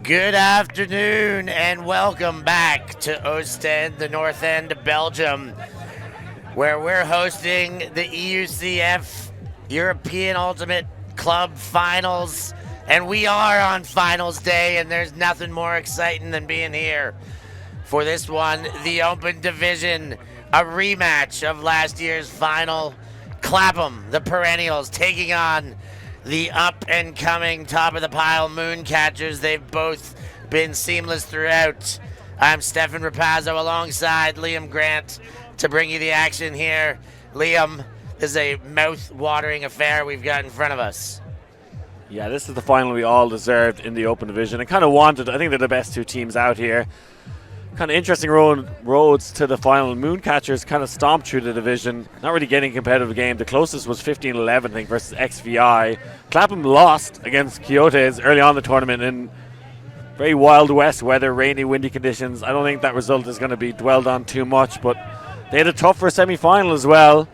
Good afternoon and welcome back to Oostende, the north end of Belgium, where we're hosting the EUCF European Ultimate Club Finals. And we are on Finals Day, and there's nothing more exciting than being here for this one, the Open Division, a rematch of last year's final. Clapham, the perennials, taking on the up-and-coming top-of-the-pile Mooncatchers. They've both been seamless throughout. I'm Stefan Rapazzo alongside Liam Grant to bring you the action here. Liam, this is a mouth-watering affair we've got in front of us. Yeah, this is the final we all deserved in the Open Division and kind of wanted. I think they're the best two teams out here. Kind of interesting roads to the final. Mooncatchers kind of stomped through the division, not really getting a competitive game. The closest was 15-11, I think, versus XVI. Clapham lost against Coyotes early on in the tournament in very Wild West weather, rainy, windy conditions. I don't think that result is going to be dwelled on too much, but they had a tougher semi-final as well.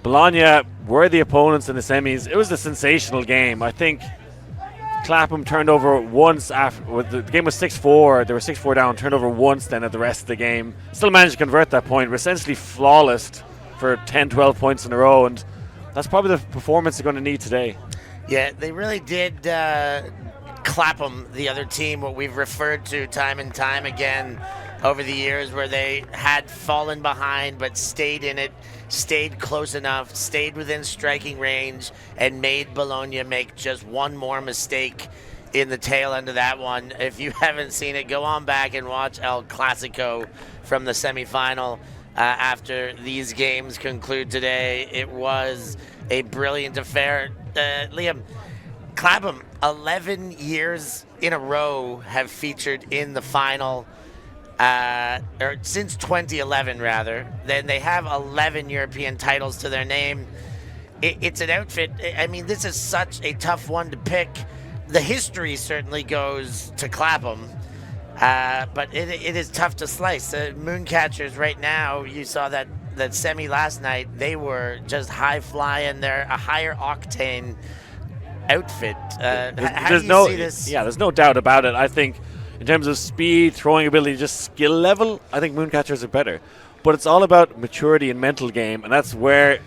Bologna were the opponents in the semis. It was a sensational game. I think Clapham turned over once after the game was 6-4. They were 6-4 down, turned over once then at the rest of the game. Still managed to convert that point. Were essentially flawless for 10-12 points in a row, and that's probably the performance they're going to need today. Yeah, they really did Clapham, the other team, what we've referred to time and time again over the years, where they had fallen behind but stayed in it, stayed close enough, stayed within striking range, and made Bologna make just one more mistake in the tail end of that one. If you haven't seen it, go on back and watch El Clasico from the semifinal after these games conclude today. It was a brilliant affair. Liam, Clapham, 11 years in a row have featured in the final. Or since 2011, rather. Then they have 11 European titles to their name. It's an outfit. I mean, this is such a tough one to pick. The history certainly goes to Clapham, but it is tough to slice. Mooncatchers right now, you saw that semi last night, they were just high-flying. They're a higher octane outfit. How do you see this? Yeah, there's no doubt about it. I think in terms of speed, throwing ability, just skill level, I think Mooncatchers are better. But it's all about maturity and mental game, and that's where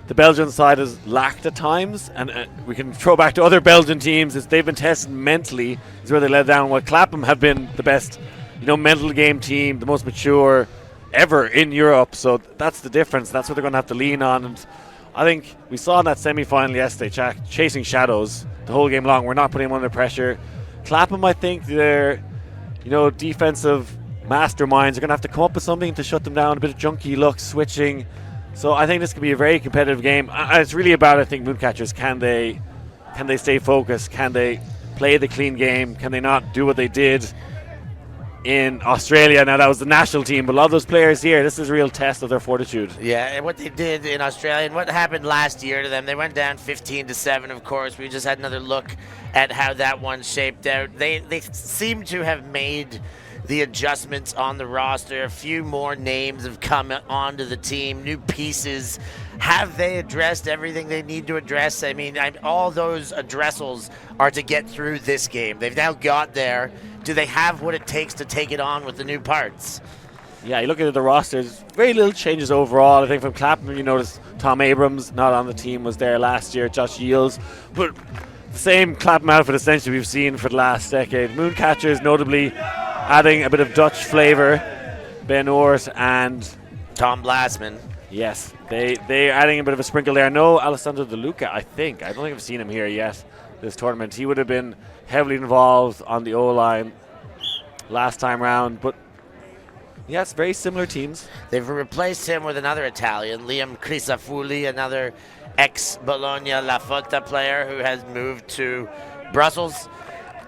the Belgian side has lacked at times. And we can throw back to other Belgian teams. They've been tested mentally, is where they let down. While Clapham have been the best, mental game team, the most mature ever in Europe. So that's the difference. That's what they're going to have to lean on. And I think we saw in that semi-final yesterday, chasing shadows the whole game long. We're not putting them under pressure. Clapham, I think they're defensive masterminds are going to have to come up with something to shut them down, a bit of junky looks, switching. So I think this could be a very competitive game. It's really about, I think, Mooncatchers. Can they stay focused? Can they play the clean game? Can they not do what they did in Australia? Now, that was the national team, but a lot of those players here, this is a real test of their fortitude. Yeah, and what they did in Australia and what happened last year to them, they went down 15-7, of course. We just had another look at how that one shaped out. They seem to have made the adjustments on the roster. A few more names have come onto the team, new pieces. Have they addressed everything they need to address? I mean, all those addressals are to get through this game. They've now got there. Do they have what it takes to take it on with the new parts? Yeah, you look at the rosters, very little changes overall. I think from Clapham, you notice Tom Abrams, not on the team, was there last year. Josh Yields, but the same Clapham outfit essentially we've seen for the last decade. Mooncatchers notably adding a bit of Dutch flavour. Ben Oort and Tom Blasman. Yes, they're adding a bit of a sprinkle there. No Alessandro De Luca, I think. I don't think I've seen him here yet this tournament. He would have been heavily involved on the O-line last time round, but yeah, it's very similar teams. They've replaced him with another Italian, Liam Crisafulli, another ex-Bologna La Fotta player who has moved to Brussels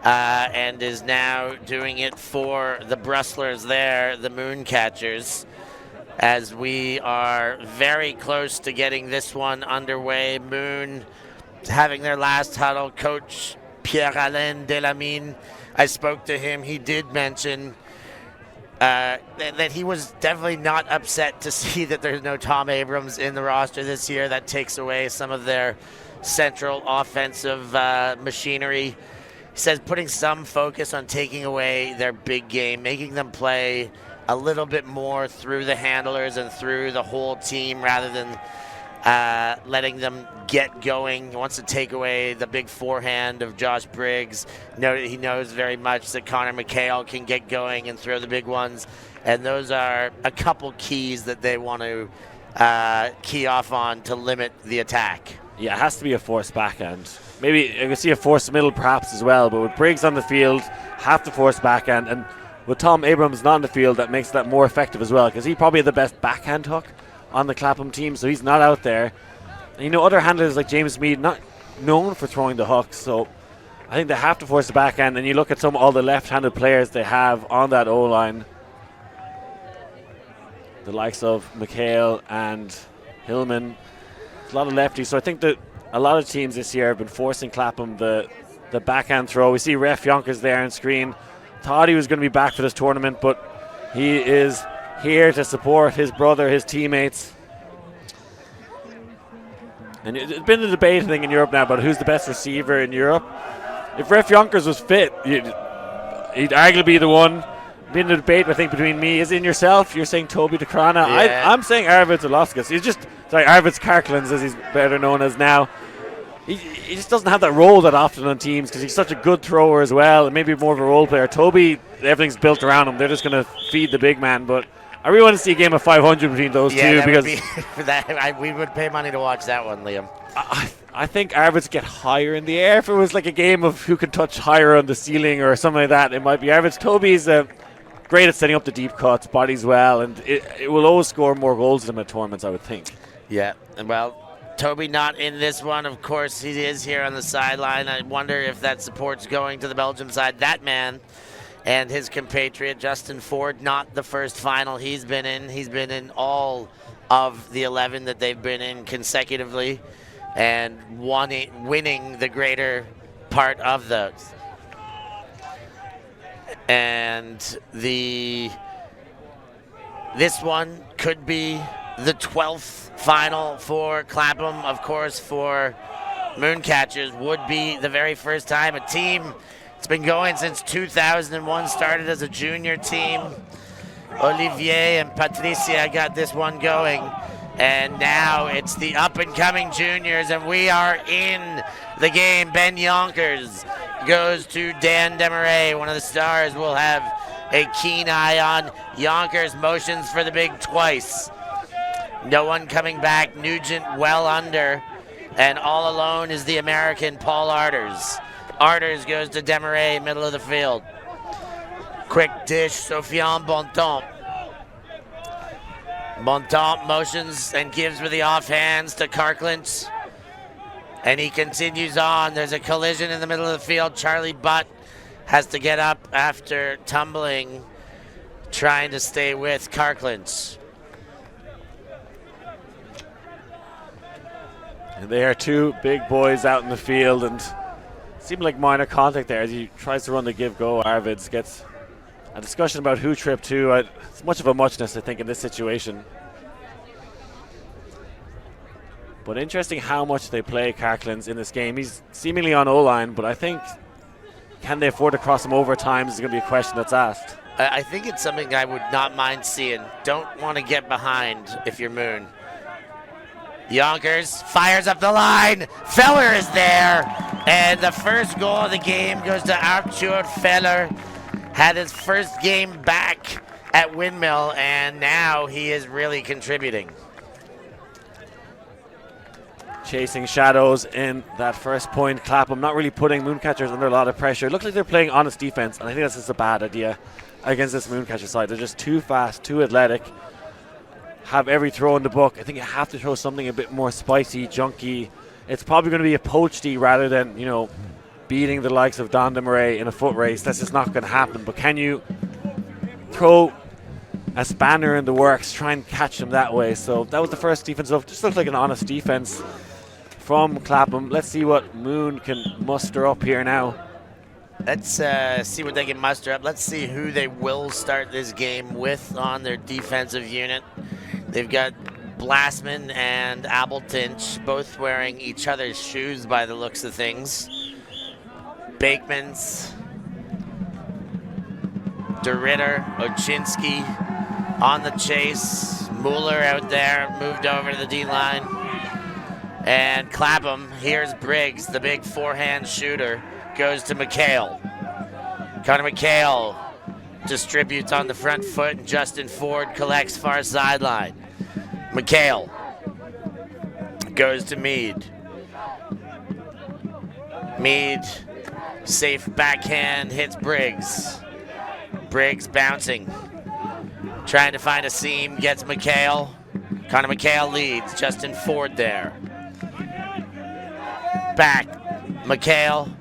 and is now doing it for the Brustlers there, the Mooncatchers, as we are very close to getting this one underway. Moon having their last huddle. Coach Pierre-Alain Delamine, I spoke to him. He did mention that he was definitely not upset to see that there's no Tom Abrams in the roster this year. That takes away some of their central offensive machinery. says putting some focus on taking away their big game, making them play a little bit more through the handlers and through the whole team rather than letting them get going. He wants to take away the big forehand of Josh Briggs. He knows very much that Connor McHale can get going and throw the big ones. And those are a couple keys that they want to key off on to limit the attack. Yeah, it has to be a forced backhand. Maybe you can see a forced middle perhaps as well, but with Briggs on the field, have to force backhand. And with Tom Abrams not on the field, that makes that more effective as well, because he probably had the best backhand hook on the Clapham team, so he's not out there. And other handlers like James Mead, not known for throwing the hooks, so I think they have to force the backhand. And you look at all the left-handed players they have on that O-line, the likes of McHale and Hillman, a lot of lefties. So I think that a lot of teams this year have been forcing Clapham the backhand throw. We see Ref Yonkers there on screen. Thought he was going to be back for this tournament, but he is here to support his brother, his teammates. And it's been a debate, I think, in Europe now about who's the best receiver in Europe. If Ref Yonkers was fit, he'd arguably be the one. Been a debate, I think, between me. Is it in yourself? You're saying Toby DeCrana. Yeah. I'm saying Arvids Iloscus. Arvids Karklins, as he's better known as now. He just doesn't have that role that often on teams because he's such a good thrower as well, and maybe more of a role player. Toby, everything's built around him. They're just going to feed the big man. But I really want to see a game of 500 between those two because we would pay money to watch that one, Liam. I think Arvids get higher in the air. If it was like a game of who can touch higher on the ceiling or something like that, it might be Arvids. Toby's great at setting up the deep cuts, bodies well, and it will always score more goals than him at tournaments, I would think. Yeah, and well, Toby not in this one. Of course, he is here on the sideline. I wonder if that support's going to the Belgium side. That man and his compatriot, Justin Ford, not the first final he's been in. He's been in all of the 11 that they've been in consecutively and winning the greater part of those. And this one could be the 12th final for Clapham. Of course, for Mooncatchers would be the very first time a team. It's been going since 2001, started as a junior team. Olivier and Patricia got this one going. And now it's the up-and-coming juniors, and we are in the game. Ben Yonkers goes to Dan Demarais. One of the stars will have a keen eye on Yonkers. Motions for the big twice. No one coming back. Nugent well under. And all alone is the American Paul Arters. Arters goes to Demarais, middle of the field. Quick dish, Sofiane Bontemps. Bontemps motions and gives with the offhands to Karklins. And he continues on. There's a collision in the middle of the field. Charlie Butt has to get up after tumbling, trying to stay with Karklins. And they are two big boys out in the field, and seemed like minor contact there as he tries to run the give-go. Arvids gets a discussion about who tripped who. It's much of a muchness, I think, in this situation. But interesting how much they play Karklins in this game. He's seemingly on O-line, but I think can they afford to cross him over times is going to be a question that's asked. I think it's something I would not mind seeing. Don't want to get behind if you're Moon. Yonkers fires up the line. Feller is there. And the first goal of the game goes to Arthur Feller. Had his first game back at Windmill, and now he is really contributing. Chasing shadows in that first point. Clapham not really putting Mooncatchers under a lot of pressure. It looks like they're playing honest defense, and I think that's just a bad idea against this Mooncatcher side. They're just too fast, too athletic. Have every throw in the book. I think you have to throw something a bit more spicy, junky. It's probably going to be a poach D rather than, beating the likes of Don Demarais in a foot race. That's just not going to happen. But can you throw a spanner in the works, try and catch them that way? So that was the first defense. Just looks like an honest defense from Clapham. Let's see what Moon can muster up here now. Let's see what they can muster up. Let's see who they will start this game with on their defensive unit. They've got Blastman and Abeltinch both wearing each other's shoes by the looks of things. Bakemans, DeRitter, Oczynski on the chase. Mueller out there, moved over to the D-line. And Clapham, here's Briggs, the big forehand shooter, goes to McHale. Connor McHale distributes on the front foot, and Justin Ford collects far sideline. McHale goes to Mead. Mead, safe backhand, hits Briggs. Briggs bouncing, trying to find a seam, gets McHale. Connor McHale leads, Justin Ford there. Back, McHale,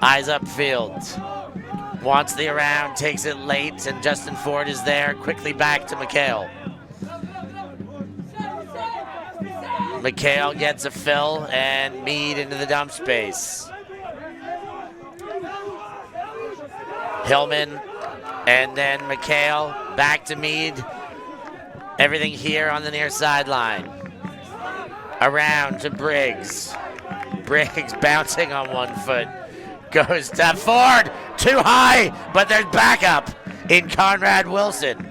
eyes upfield. Wants the around, takes it late, and Justin Ford is there. Quickly back to McHale. McHale gets a fill, and Mead into the dump space. Hillman, and then McHale, back to Mead. Everything here on the near sideline. Around to Briggs. Briggs bouncing on one foot. Goes to Ford, too high, but there's backup in Conrad Wilson.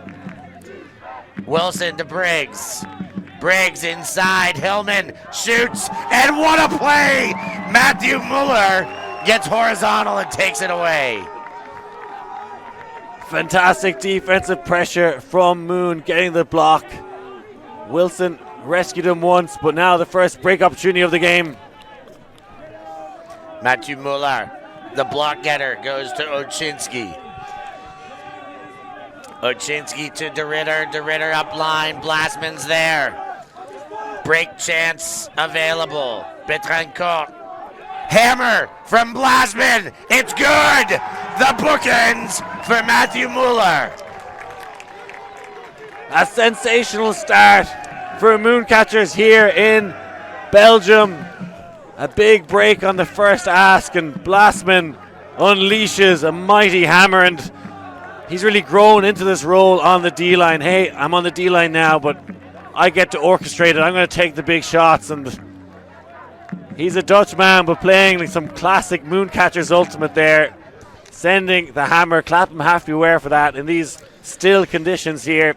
Wilson to Briggs. Briggs inside, Hillman shoots, and what a play! Matthew Mueller gets horizontal and takes it away. Fantastic defensive pressure from Moon, getting the block. Wilson rescued him once, but now the first break opportunity of the game. Matthew Mueller, the block getter, goes to Oczynski. Oczynski to DeRitter. DeRitter up line. Blasman's there. Break chance available. Betrancourt. Hammer from Blasman. It's good. The bookends for Matthew Mueller. A sensational start for Mooncatchers here in Belgium. A big break on the first ask, and Blasman unleashes a mighty hammer, and he's really grown into this role on the D-line. Hey, I'm on the D-line now, but I get to orchestrate it. I'm going to take the big shots, and he's a Dutch man, but playing like some classic Mooncatchers ultimate there, sending the hammer. Clapham have to beware for that in these still conditions here.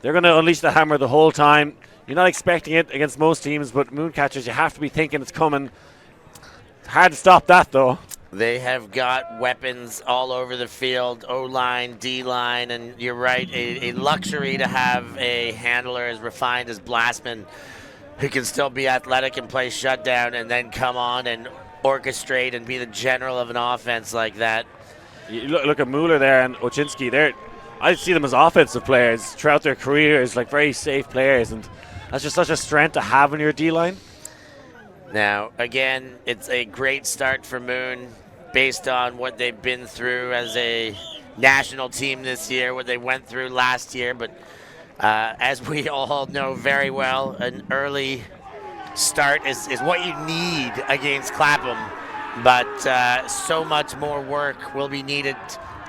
They're going to unleash the hammer the whole time. You're not expecting it against most teams, but Mooncatchers, you have to be thinking it's coming. It's hard to stop that, though. They have got weapons all over the field, O-line, D-line, and you're right, a luxury to have a handler as refined as Blasman, who can still be athletic and play shutdown and then come on and orchestrate and be the general of an offense like that. You look at Mueller there and Oczynski. I see them as offensive players throughout their careers, like very safe players, and that's just such a strength to have in your D-line. Now, again, it's a great start for Moon based on what they've been through as a national team this year, what they went through last year. But as we all know very well, an early start is what you need against Clapham. But so much more work will be needed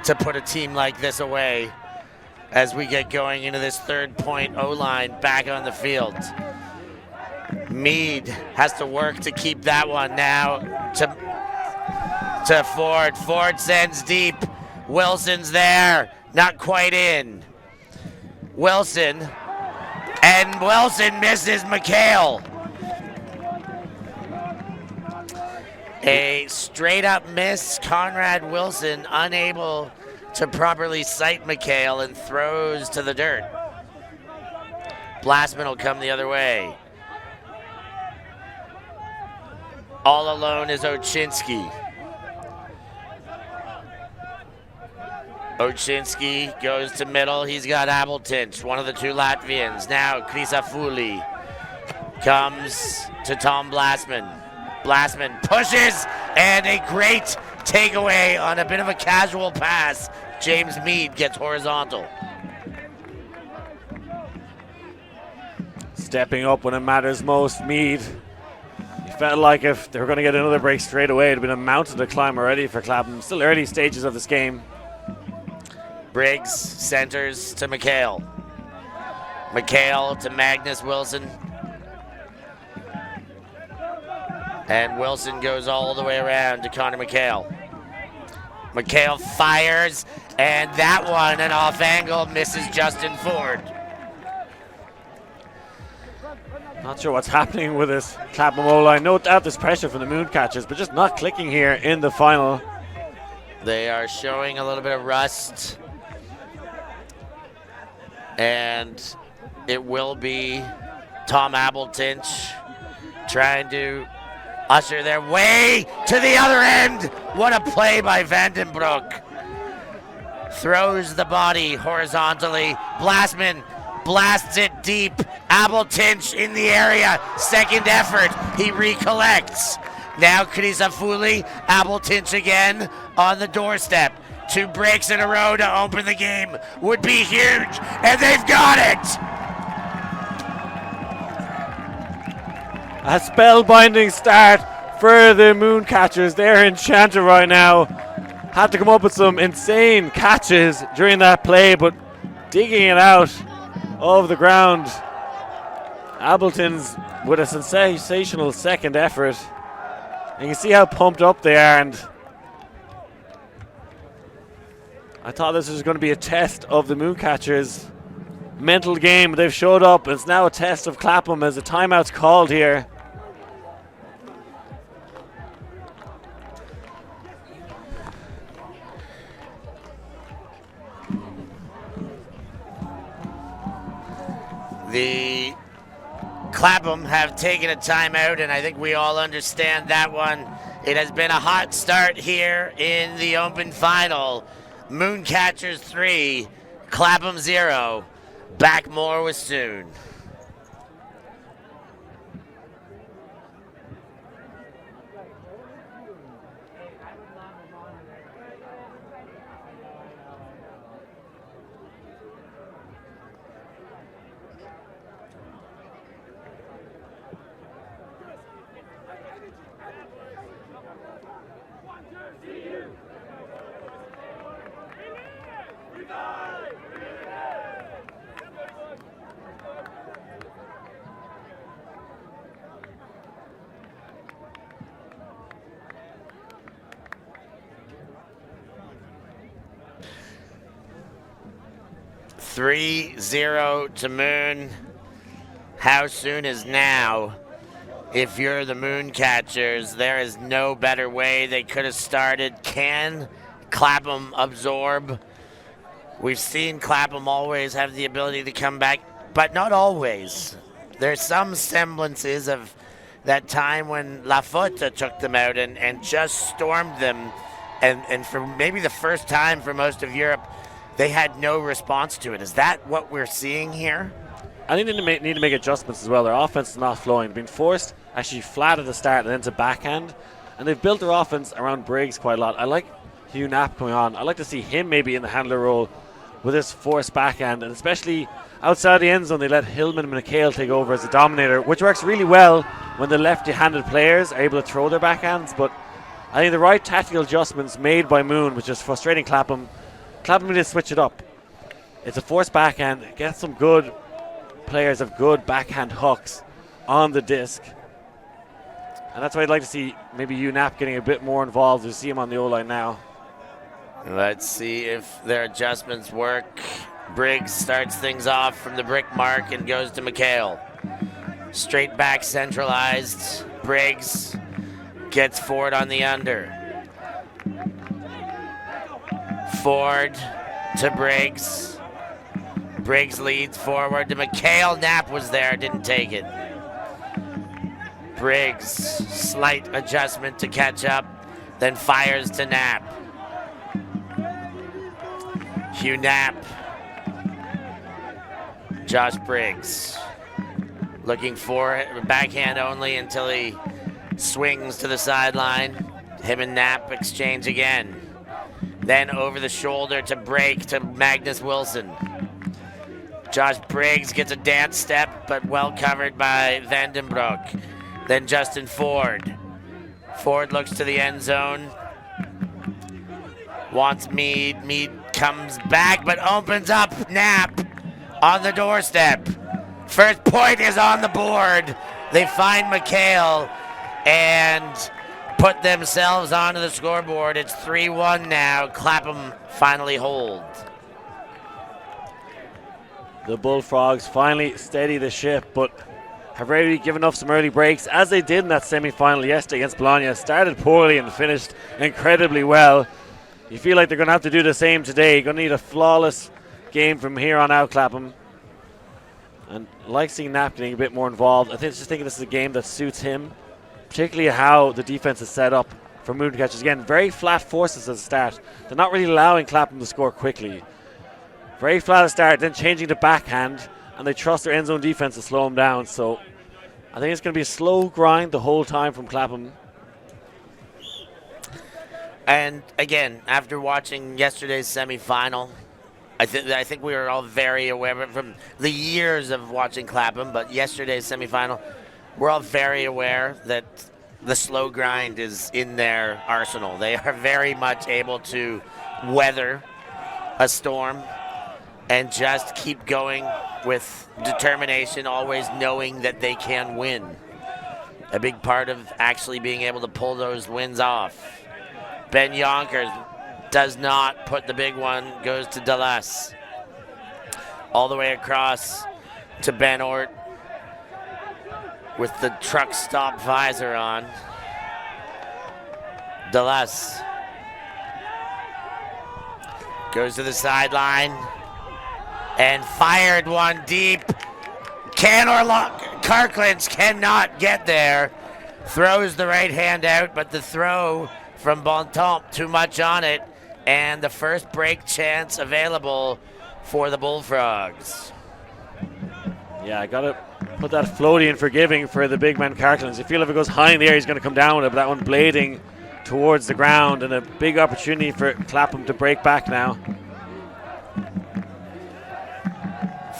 to put a team like this away as we get going into this third point O-line back on the field. Mead has to work to keep that one now to Ford. Ford sends deep. Wilson's there, not quite in. Wilson, and Wilson misses McHale. A straight up miss. Conrad Wilson unable to properly sight McHale and throws to the dirt. Blasman will come the other way. All alone is Oczynski. Oczynski goes to middle. He's got Abeltint, one of the two Latvians. Now Krisafuli comes to Tom Blasman. Blasman pushes, and a great takeaway on a bit of a casual pass. James Mead gets horizontal. Stepping up when it matters most, Mead. He felt like if they were going to get another break straight away, it would have been a mountain to climb already for Clapham. Still early stages of this game. Briggs centers to McHale. McHale to Magnus Wilson. And Wilson goes all the way around to Connor McHale. McHale fires, and that one, an off angle, misses Justin Ford. Not sure what's happening with this Clapham O-line. No doubt there's pressure from the Mooncatchers, but just not clicking here in the final. They are showing a little bit of rust. And it will be Tom Abeltinch trying to usher their way to the other end. What a play by Vandenbroek. Throws the body horizontally. Blastman blasts it deep. Abeltinch in the area. Second effort. He recollects. Now Krizafuli. Abeltinch again on the doorstep. 2 breaks in a row to open the game would be huge, and they've got it! A spellbinding start for the Mooncatchers. They're enchanted right now. Had to come up with some insane catches during that play, but digging it out of the ground. Ableton's with a sensational second effort. And you can see how pumped up they are, and I thought this was going to be a test of the Mooncatchers' mental game. They've showed up. It's now a test of Clapham as a timeout's called here. The Clapham have taken a timeout, and I think we all understand that one. It has been a hot start here in the open final. Mooncatchers 3, Clapham 0. Back more with soon. Three 0 to Moon. How soon is now? If you're the Mooncatchers, there is no better way they could have started. Can Clapham absorb? We've seen Clapham always have the ability to come back, but not always. There's some semblances of that time when La Fota took them out and just stormed them, and for maybe the first time for most of Europe, they had no response to it. Is that what we're seeing here? I think they need to make adjustments as well. Their offense is not flowing. Being forced actually flat at the start and then to backhand. And they've built their offense around Briggs quite a lot. I like Hugh Knapp coming on. I like to see him maybe in the handler role with this forced backhand. And especially outside the end zone, they let Hillman and McHale take over as a dominator, which works really well when the lefty-handed players are able to throw their backhands. But I think the right tactical adjustments made by Moon, which is frustrating Clapham. Clapham need to switch it up. It's a forced backhand. Get some good players of good backhand hooks on the disc. And that's why I'd like to see maybe UNAP getting a bit more involved. You see him on the O-line now. Let's see if their adjustments work. Briggs starts things off from the brick mark and goes to McHale. Straight back centralized. Briggs gets Ford on the under. Ford to Briggs. Briggs leads forward to McHale. Knapp was there, didn't take it. Briggs, slight adjustment to catch up, then fires to Knapp. Hugh Knapp. Josh Briggs. Looking for it, backhand only until he swings to the sideline. Him and Knapp exchange again. Then over the shoulder to break to Magnus Wilson. Josh Briggs gets a dance step, but well covered by Vandenbroek. Then Justin Ford. Ford looks to the end zone. Wants Mead. Mead comes back, but opens up. Knapp on the doorstep. First point is on the board. They find McHale. and put themselves onto the scoreboard. It's 3-1 now. Clapham finally hold. The Bullfrogs finally steady the ship, but have already given up some early breaks, as they did in that semi-final yesterday against Bologna. Started poorly and finished incredibly well. You feel like they're going to have to do the same today. Going to need a flawless game from here on out, Clapham. And like seeing Knapp getting a bit more involved. I think this is a game that suits him, particularly how the defense is set up for Mooncatchers. Again, very flat forces at the start. They're not really allowing Clapham to score quickly. Very flat at the start, then changing to backhand, and they trust their end zone defense to slow them down. So I think it's going to be a slow grind the whole time from Clapham. And again, after watching yesterday's semifinal, I think we were all very aware from the years of watching Clapham, but yesterday's semifinal, we're all very aware that the slow grind is in their arsenal. They are very much able to weather a storm and just keep going with determination, always knowing that they can win. A big part of actually being able to pull those wins off. Ben Yonkers does not put the big one, goes to Dallas. All the way across to Ben Ort with the truck stop visor on. Dallas goes to the sideline and fired one deep. Carklands cannot get there. Throws the right hand out, but the throw from Bontemps, too much on it, and the first break chance available for the Bullfrogs. Yeah, I got to put that floaty in forgiving for the big man Carklands. You feel if it goes high in the air, he's going to come down with it, but that one blading towards the ground, and a big opportunity for Clapham to break back now.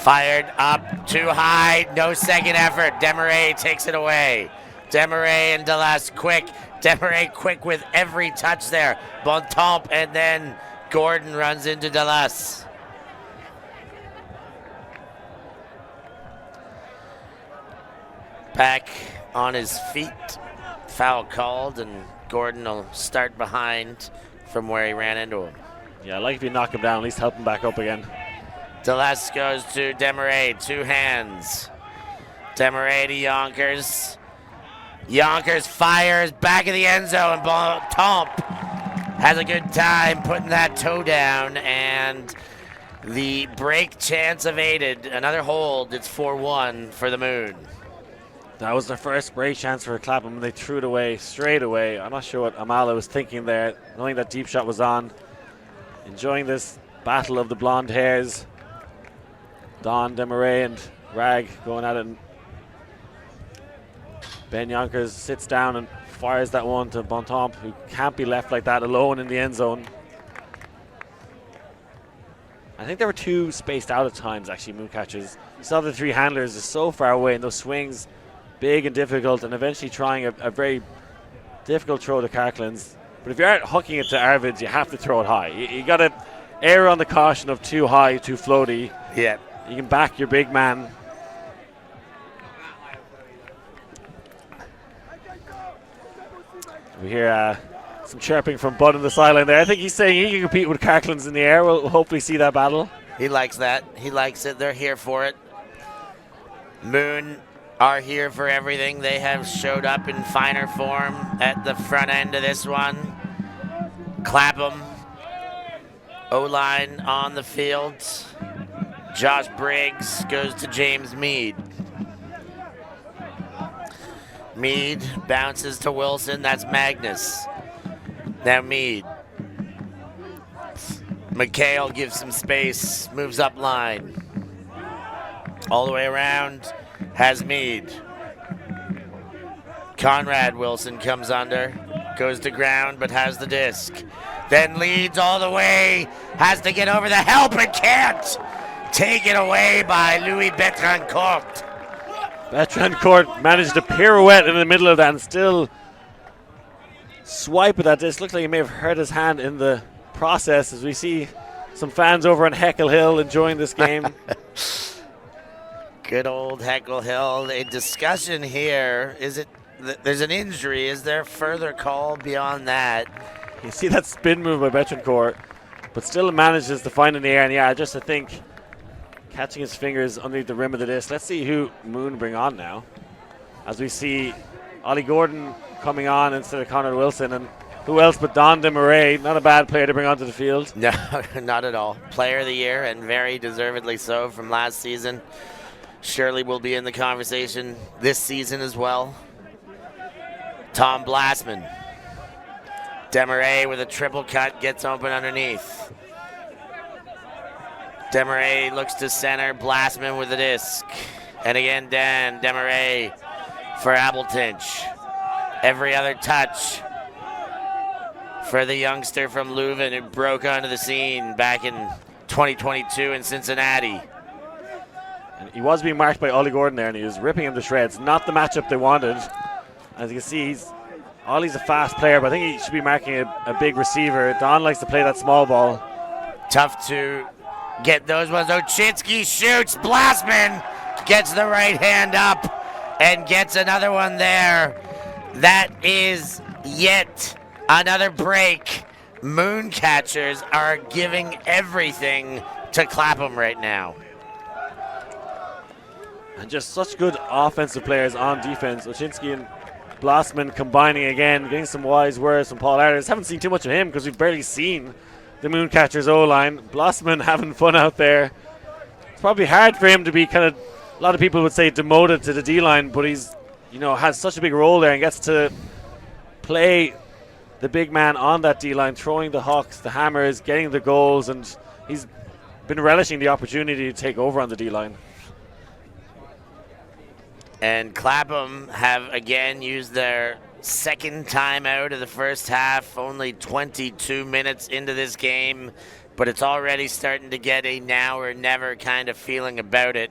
Fired up too high, no second effort. Desmarais takes it away. Desmarais and Dallas quick. Desmarais quick with every touch there. Bontemps, and then Gordon runs into Dallas. Back on his feet. Foul called, and Gordon will start behind from where he ran into him. Yeah, I like if you knock him down, at least help him back up again. Dallas goes to Desmarais, two hands. Desmarais to Yonkers. Yonkers fires back of the end zone. Bontemps has a good time putting that toe down, and the break chance evaded. Another hold. It's 4-1 for the Moon. That was their first break chance for Clapham, and they threw it away straight away. I'm not sure what Amala was thinking there, knowing that deep shot was on. Enjoying this battle of the blonde hairs. Don, Desmarais, and Rag going at it. And Ben Yonkers sits down and fires that one to Bontemps, who can't be left like that alone in the end zone. I think they were too spaced out at times, actually, Mooncatchers. You saw the three handlers are so far away, and those swings big and difficult, and eventually trying a very difficult throw to Carklands. But if you're hooking it to Arvids, you have to throw it high. You got to err on the caution of too high, too floaty. Yeah. You can back your big man. We hear some chirping from Bud on the sideline there. I think he's saying he can compete with Carklands in the air. We'll hopefully see that battle. He likes that. He likes it. They're here for it. Moon are here for everything. They have showed up in finer form at the front end of this one. Clapham, O-line on the field. Josh Briggs goes to James Mead. Mead bounces to Wilson. That's Magnus. Now Mead. McHale gives some space, moves up line. All the way around has Mead. Conrad Wilson comes under, goes to ground, but has the disc. Then leads all the way, has to get over the help and can't. Taken away by Louis Betrancourt. Betrancourt managed to pirouette in the middle of that and still swipe at that disc. Looks like he may have hurt his hand in the process, as we see some fans over on Heckle Hill enjoying this game. Good old Heckle Hill. A discussion here. Is it there's an injury. Is there further call beyond that? You see that spin move by Betrancourt, but still manages to find in the air. And yeah, I think catching his fingers underneath the rim of the disc. Let's see who Moon bring on now. As we see Ollie Gordon coming on instead of Conrad Wilson. And who else but Don DeMarais? Not a bad player to bring onto the field. No, not at all. Player of the year, and very deservedly so from last season. Surely will be in the conversation this season as well. Tom Blasman. DeMarais with a triple cut gets open underneath. DeMarais looks to center. Blasman with the disc. And again, DeMarais for Appletinch. Every other touch for the youngster from Leuven who broke onto the scene back in 2022 in Cincinnati. And he was being marked by Ollie Gordon there, and he was ripping him to shreds. Not the matchup they wanted. As you can see, Ollie's a fast player, but I think he should be marking a big receiver. Don likes to play that small ball. Tough to get those ones. Oczynski shoots. Blasman gets the right hand up and gets another one there. That is yet another break. Mooncatchers are giving everything to Clapham right now. And just such good offensive players on defense. Oczynski and Blasman combining again, getting some wise words from Paul Artis. Haven't seen too much of him because we've barely seen the Mooncatchers O-line. Blasman having fun out there. It's probably hard for him to be kind of, a lot of people would say, demoted to the D-line, but he's, has such a big role there and gets to play the big man on that D-line, throwing the hawks, the hammers, getting the goals, and he's been relishing the opportunity to take over on the D-line. And Clapham have again used their second timeout of the first half, only 22 minutes into this game, but it's already starting to get a now or never kind of feeling about it.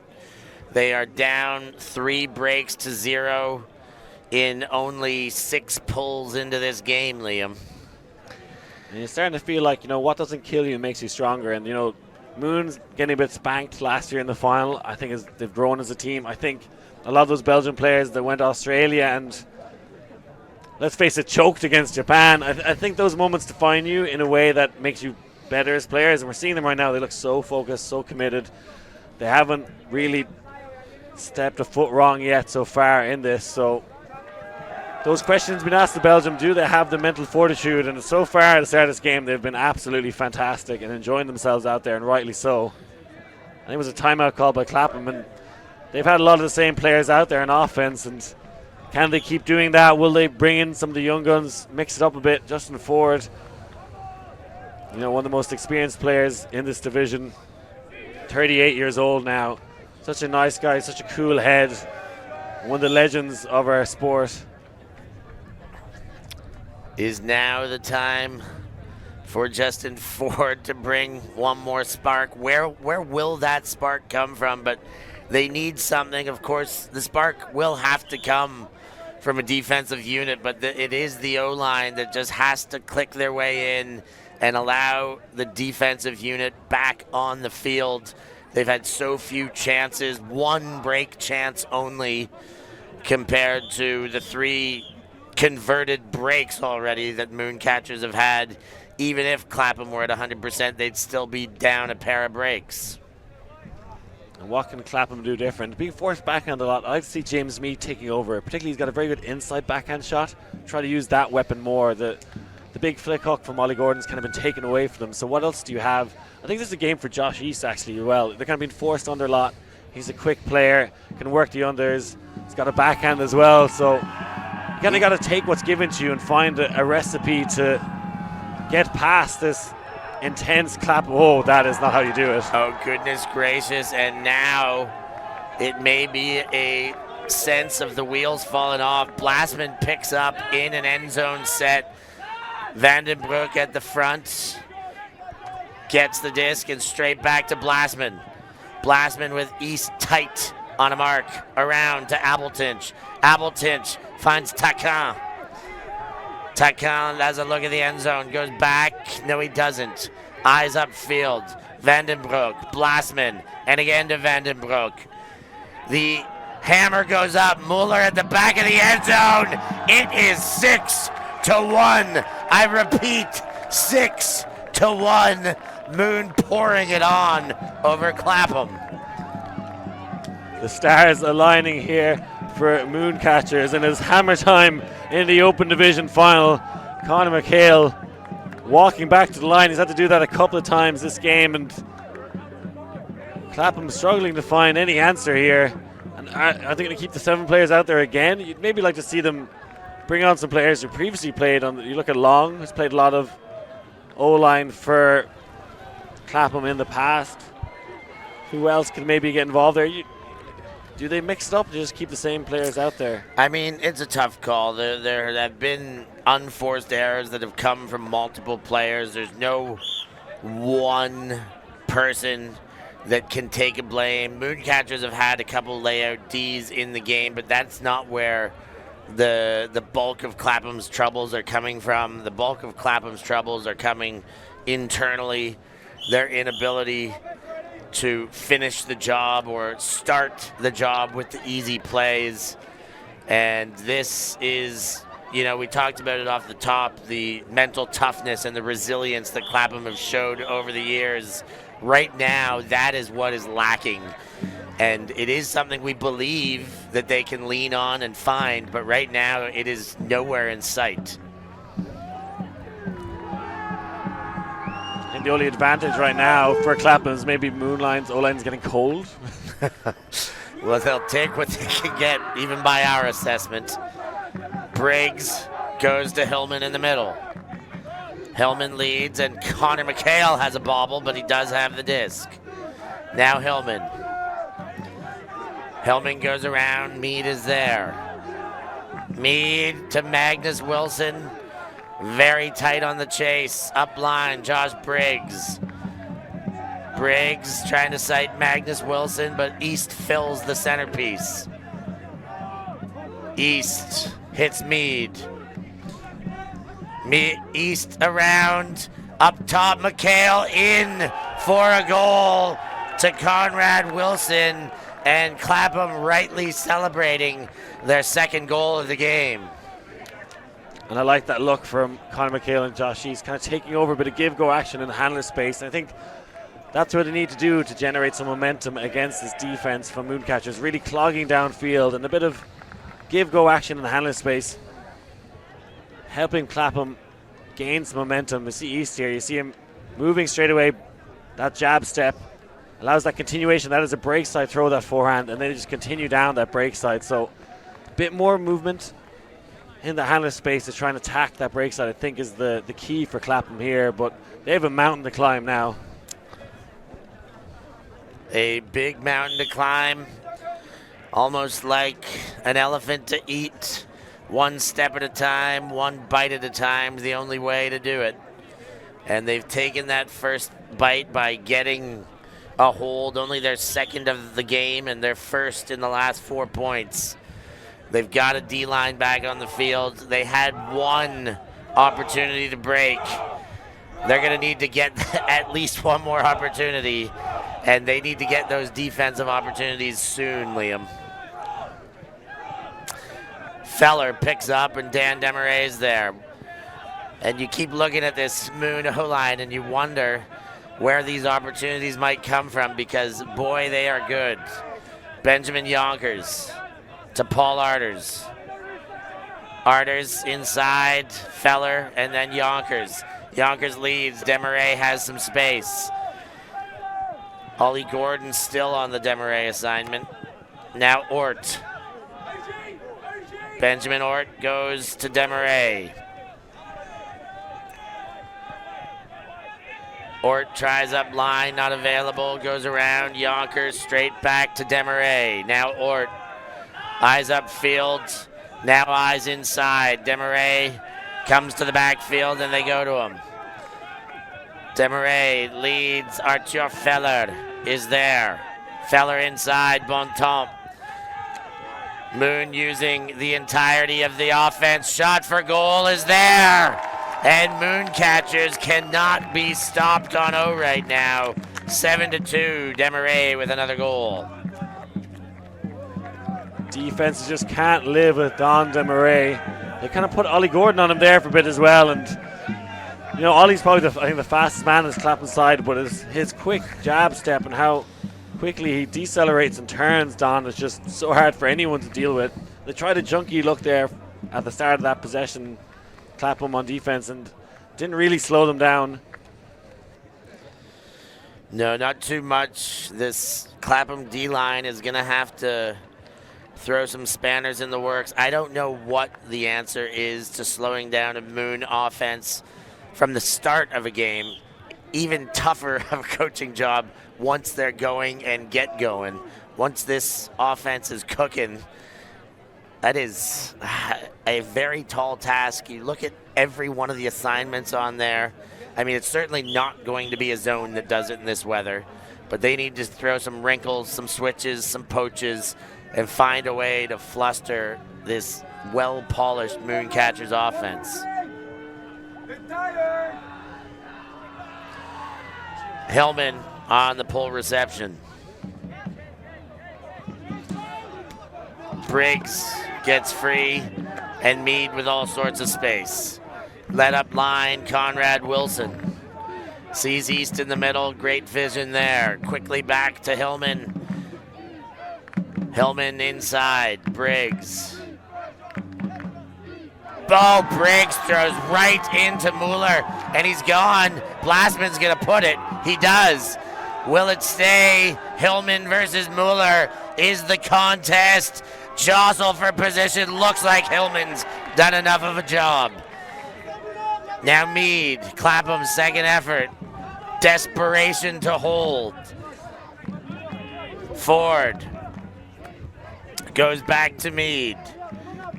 They are down 3 breaks to 0 in only 6 pulls into this game, Liam. And you're starting to feel like, what doesn't kill you makes you stronger. And, Moon's getting a bit spanked last year in the final. I think they've grown as a team. I think a lot of those Belgian players that went to Australia and, let's face it, choked against Japan. I think those moments define you in a way that makes you better as players. And we're seeing them right now. They look so focused, so committed. They haven't really stepped a foot wrong yet so far in this. So those questions been asked to Belgium, do they have the mental fortitude? And so far at the start of this game, they've been absolutely fantastic and enjoying themselves out there, and rightly so. I think it was a timeout called by Clapham, and they've had a lot of the same players out there in offense, and can they keep doing that? Will they bring in some of the young guns, mix it up a bit? Justin Ford, one of the most experienced players in this division, 38 years old now. Such a nice guy, such a cool head, one of the legends of our sport. Is now the time for Justin Ford to bring one more spark. Where will that spark come from? But they need something. Of course, the spark will have to come from a defensive unit, but it is the O-line that just has to click their way in and allow the defensive unit back on the field. They've had so few chances, 1 break chance only, compared to the 3 converted breaks already that Mooncatchers have had. Even if Clapham were at 100%, they'd still be down a pair of breaks. And what can Clapham do different? Being forced backhand a lot, I'd like to see James Mead taking over. Particularly, he's got a very good inside backhand shot. Try to use that weapon more. The big flick hook from Ollie Gordon's kind of been taken away from them. So what else do you have? I think this is a game for Josh East, actually, as well. They're kind of being forced under a lot. He's a quick player, can work the unders. He's got a backhand as well. So you kind of got to take what's given to you and find a recipe to get past this intense clap. Oh, that is not how you do it. Oh, goodness gracious. And now it may be a sense of the wheels falling off. Blasman picks up in an end zone set. Vandenbroek at the front gets the disc and straight back to Blasman. Blasman with East tight on a mark. Around to Appletinch. Appletinch finds Takan. Takan has a look at the end zone. Goes back. No, he doesn't. Eyes upfield. Vandenbroek. Blasman. And again to Vandenbroek. The Hammer goes up. Mueller at the back of the end zone. It is 6-1. I repeat, 6-1. Moon pouring it on over Clapham. The stars aligning here for Mooncatchers, and it's hammer time in the Open Division final. Conor McHale walking back to the line. He's had to do that a couple of times this game, and Clapham struggling to find any answer here. And are they going to keep the 7 players out there again? You'd maybe like to see them bring on some players who previously played on. You look at Long, who's played a lot of O-line for Clapham in the past. Who else can maybe get involved there? Do they mix it up or just keep the same players out there? I mean, it's a tough call. There have been unforced errors that have come from multiple players. There's no one person that can take a blame. Mooncatchers have had a couple layout Ds in the game, but that's not where the bulk of Clapham's troubles are coming from. The bulk of Clapham's troubles are coming internally. Their inability to finish the job or start the job with the easy plays. And this is, we talked about it off the top, the mental toughness and the resilience that Clapham have showed over the years. Right now, that is what is lacking. And it is something we believe that they can lean on and find, but right now it is nowhere in sight. And the only advantage right now for Clapham is maybe Moonline's O-line's getting cold. Well, they'll take what they can get, even by our assessment. Briggs goes to Hillman in the middle. Hillman leads, and Conor McHale has a bobble, but he does have the disc. Now Hillman. Hillman goes around. Meade is there. Meade to Magnus Wilson. Very tight on the chase. Up line, Josh Briggs. Briggs trying to sight Magnus Wilson, but East fills the centerpiece. East hits Meade. East around, up top, McHale in for a goal to Conrad Wilson, and Clapham rightly celebrating their second goal of the game. And I like that look from Conor McHale and Josh East, kind of taking over a bit of give-go action in the handler space. And I think that's what they need to do to generate some momentum against this defense from Mooncatchers, really clogging downfield and a bit of give-go action in the handler space, helping Clapham gain some momentum. You see East here, you see him moving straight away. That jab step allows that continuation. That is a break side throw, that forehand, and they just continue down that break side. So a bit more movement in the handler space to try and attack that break side, I think, is the key for Clapham here. But they have a mountain to climb now. A big mountain to climb, almost like an elephant to eat. One step at a time, one bite at a time, the only way to do it. And they've taken that first bite by getting a hold, only their second of the game and their first in the last 4 points. They've got a D-line back on the field. They had one opportunity to break. They're going to need to get at least one more opportunity, and they need to get those defensive opportunities soon, Liam. Feller picks up, and Dan Desmarais is there. And you keep looking at this Moon O-line, and you wonder where these opportunities might come from, because, boy, they are good. Benjamin Yonkers to Paul Arters. Arters inside, Feller, and then Yonkers. Yonkers leads. Desmarais has some space. Ollie Gordon still on the Desmarais assignment. Now Ort. Benjamin Ort goes to Desmarais. Ort tries up line, not available, goes around. Yonkers straight back to Desmarais. Now Ort. Eyes upfield. Now eyes inside. Desmarais comes to the backfield, and they go to him. Desmarais leads. Arthur Feller is there. Feller inside. Bontemps. Moon using the entirety of the offense. Shot for goal is there. And Mooncatchers cannot be stopped on O right now. 7-2. Desmarais with another goal. defenses just can't live with Don Demarais. They kind of put Ollie Gordon on him there for a bit as well, and Ollie's probably the fastest man on his Clapham side, but his quick jab step and how quickly he decelerates and turns Don is just so hard for anyone to deal with. They tried a junky look there at the start of that possession, Clapham on defense, and didn't really slow them down. No, not too much. This Clapham D-line is going to have to throw some spanners in the works. I don't know what the answer is to slowing down a Moon offense from the start of a game. Even tougher of a coaching job once they're going and get going. Once this offense is cooking, that is a very tall task. You look at every one of the assignments on there. I mean, it's certainly not going to be a zone that does it in this weather, but they need to throw some wrinkles, some switches, some poaches, and find a way to fluster this well-polished Mooncatchers offense. Hillman on the pull reception. Briggs gets free, and Meade with all sorts of space. Let up line, Conrad Wilson. Sees East in the middle, great vision there. Quickly back to Hillman. Hillman inside, Briggs. Briggs throws right into Mueller, and he's gone. Blastman's gonna put it. He does. Will it stay? Hillman versus Mueller is the contest. Jostle for position. Looks like Hillman's done enough of a job. Now Meade, Clapham's second effort. Desperation to hold. Ford goes back to Meade.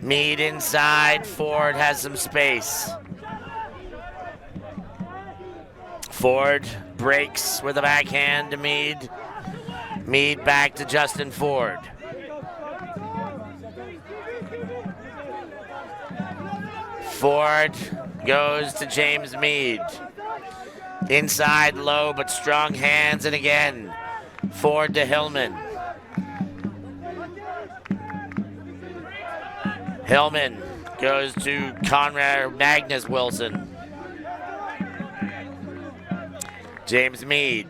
Meade inside. Ford has some space. Ford breaks with a backhand to Meade. Meade back to Justin Ford. Ford goes to James Meade. Inside low but strong hands, and again, Ford to Hillman. Hillman goes to Conrad Magnus Wilson. James Meade.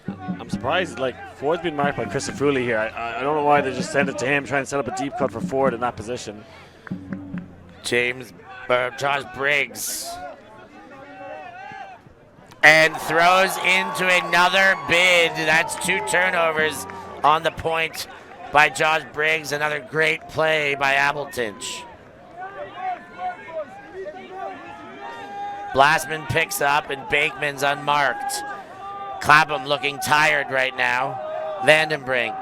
I'm surprised, Ford's been marked by Chris Afuli here. I don't know why they just send it to him, trying to set up a deep cut for Ford in that position. Josh Briggs. And throws into another bid. That's 2 turnovers on the point by Josh Briggs. Another great play by Appletinch. Blastman picks up and Bakeman's unmarked. Clapham looking tired right now. Vandenbrink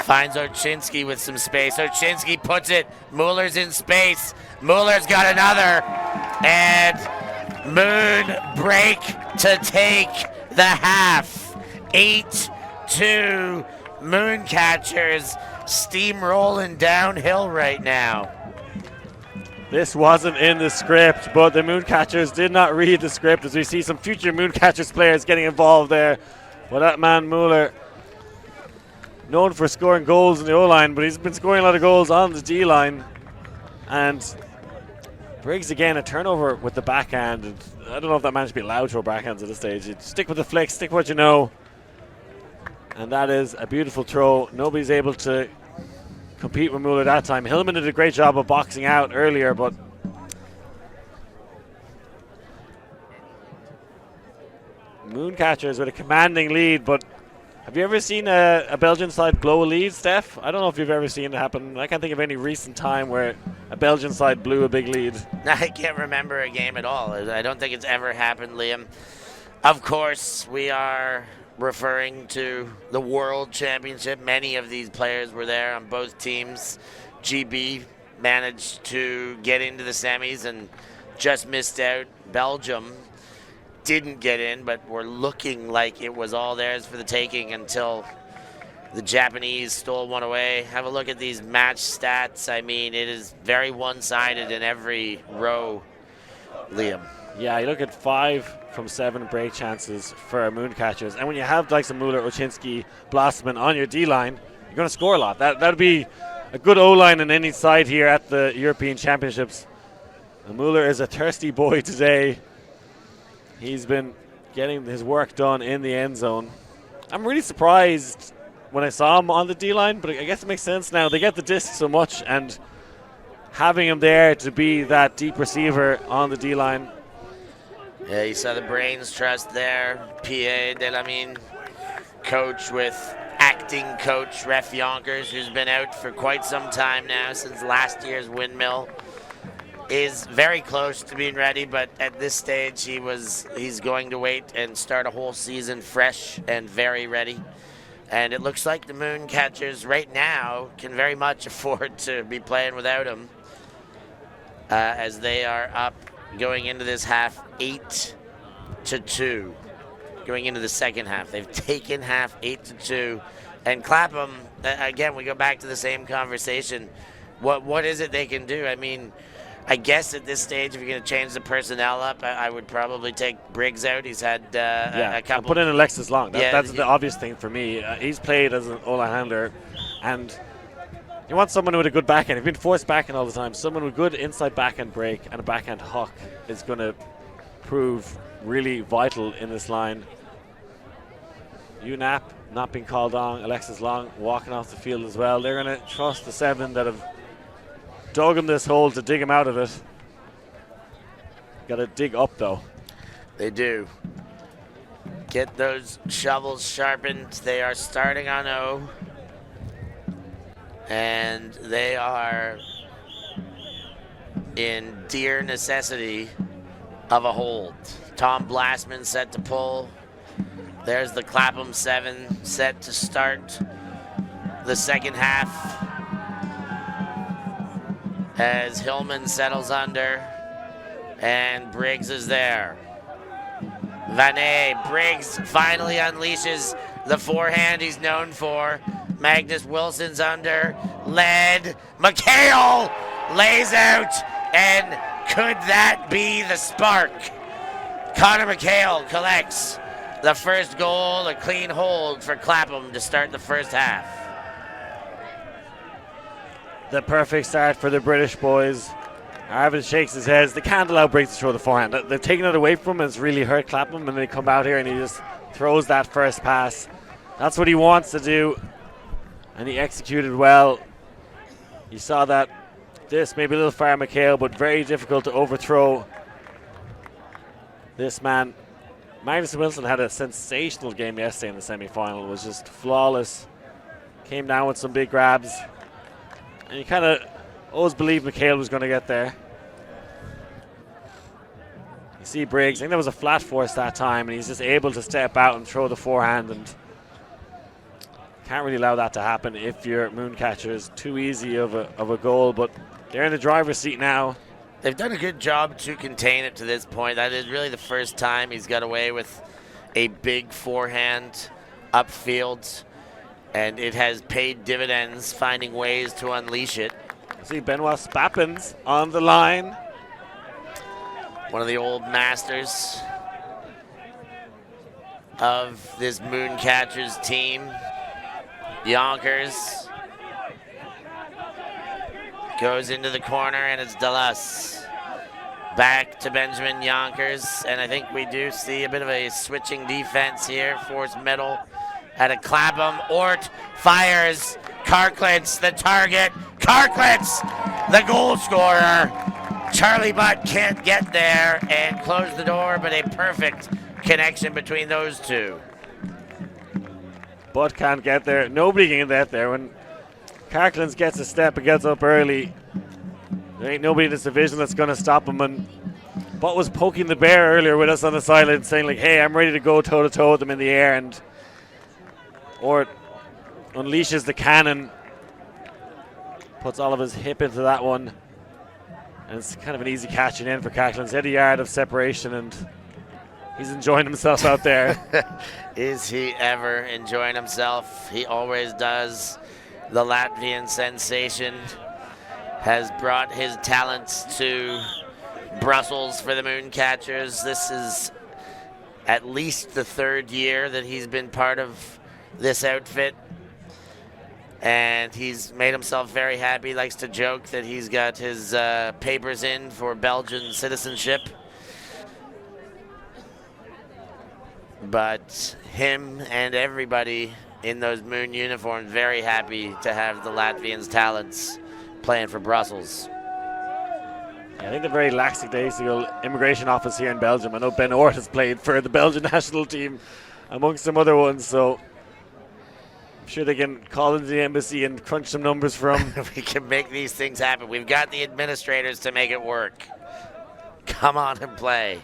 finds Oczynski with some space. Oczynski puts it. Mueller's in space. Mueller's got another. And Moon break to take the half. 8-2. Mooncatchers steamrolling downhill right now. This wasn't in the script, but the Mooncatchers did not read the script, as we see some future Mooncatchers players getting involved there. Well, that man Mueller, known for scoring goals in the O-line, but he's been scoring a lot of goals on the D-line. And Briggs again, a turnover with the backhand. And I don't know if that man should be allowed to throw backhands at this stage. You stick with the flick, stick with what you know. And that is a beautiful throw. Nobody's able to compete with Mueller that time. Hillman did a great job of boxing out earlier, but Mooncatchers with a commanding lead. But have you ever seen a Belgian side blow a lead, Steph? I don't know if you've ever seen it happen. I can't think of any recent time where a Belgian side blew a big lead. I can't remember a game at all. I don't think it's ever happened, Liam. Of course, we are referring to the World Championship. Many of these players were there on both teams. GB managed to get into the semis and just missed out. Belgium didn't get in, but were looking like it was all theirs for the taking until the Japanese stole one away. Have a look at these match stats. I mean, it is very one-sided in every row, Liam. Yeah, you look at 5 from 7 break chances for Mooncatchers, and when you have likes of Mueller, Oczynski, Blossman on your D-line, you're going to score a lot. That would be a good O-line on any side here at the European Championships. And Mueller is a thirsty boy today. He's been getting his work done in the end zone. I'm really surprised when I saw him on the D-line, but I guess it makes sense now. They get the disc so much, and having him there to be that deep receiver on the D-line. Yeah, you saw the brains trust there. P.A. Delamine, coach with acting coach Ref Yonkers, who's been out for quite some time now, since last year's windmill. Is very close to being ready, but at this stage he's going to wait and start a whole season fresh and very ready. And it looks like the Mooncatchers right now can very much afford to be playing without him, as they are up going into this half 8-2. Going into the second half, they've taken half 8-2, and Clapham again. We go back to the same conversation. What is it they can do? I mean, I guess at this stage, if you're going to change the personnel up, I would probably take Briggs out. He's had a couple. Put in Alexis Long. That's the obvious thing for me. He's played as an O-line handler, and you want someone with a good backhand. He's been forced backhand all the time. Someone with good inside backhand break and a backhand hook is going to prove really vital in this line. UNAP not being called on. Alexis Long walking off the field as well. They're going to trust the 7 that have dug him this hole to dig him out of it. Got to dig up, though. They do. Get those shovels sharpened. They are starting on O. And they are in dire necessity of a hold. Tom Blastman set to pull. There's the Clapham 7 set to start the second half, as Hillman settles under, and Briggs is there. Vanet, Briggs finally unleashes the forehand he's known for. Magnus Wilson's under, led. McHale lays out, and could that be the spark? Connor McHale collects the first goal, a clean hold for Clapham to start the first half. The perfect start for the British boys. Arvind shakes his head. They can't allow Briggs to throw the forehand. They've taken it away from him, and it's really hurt Clapham, and they come out here and he just throws that first pass. That's what he wants to do, and he executed well. You saw that this maybe a little far McHale, but very difficult to overthrow this man. Magnus Wilson had a sensational game yesterday in the semi-final. It was just flawless. Came down with some big grabs. And you kind of always believed McHale was going to get there. You see Briggs, I think that was a flat force that time, and he's just able to step out and throw the forehand, and can't really allow that to happen if you're Mooncatchers. Too easy of a goal, but they're in the driver's seat now. They've done a good job to contain it to this point. That is really the first time he's got away with a big forehand upfield, and it has paid dividends, finding ways to unleash it. See Benoit Spappins on the line. One of the old masters of this Mooncatchers team. Yonkers goes into the corner, and it's Delas. Back to Benjamin Yonkers, and I think we do see a bit of a switching defense here. Force middle at a Clapham. Ort fires. Carklitz, the target. Carklitz, the goal scorer. Charlie Butt can't get there and close the door, but a perfect connection between those two. Butt can't get there. Nobody can get there. When Carklins gets a step and gets up early, there ain't nobody in this division that's going to stop him. And Butt was poking the bear earlier with us on the sideline, saying like, hey, I'm ready to go toe-to-toe with them in the air. And Ort unleashes the cannon, puts all of his hip into that one, and it's kind of an easy catch and in for Carklins. Head a yard of separation, and he's enjoying himself out there. Is he ever enjoying himself? He always does. The Latvian sensation has brought his talents to Brussels for the Mooncatchers. This is at least the third year that he's been part of this outfit. And he's made himself very happy. He likes to joke that he's got his papers in for Belgian citizenship. But him and everybody in those Moon uniforms very happy to have the Latvians' talents playing for Brussels. Yeah, I think they're very lackadaisical immigration office here in Belgium. I know Ben Ort has played for the Belgian national team amongst some other ones, so I'm sure they can call into the embassy and crunch some numbers for him. We can make these things happen. We've got the administrators to make it work. Come on and play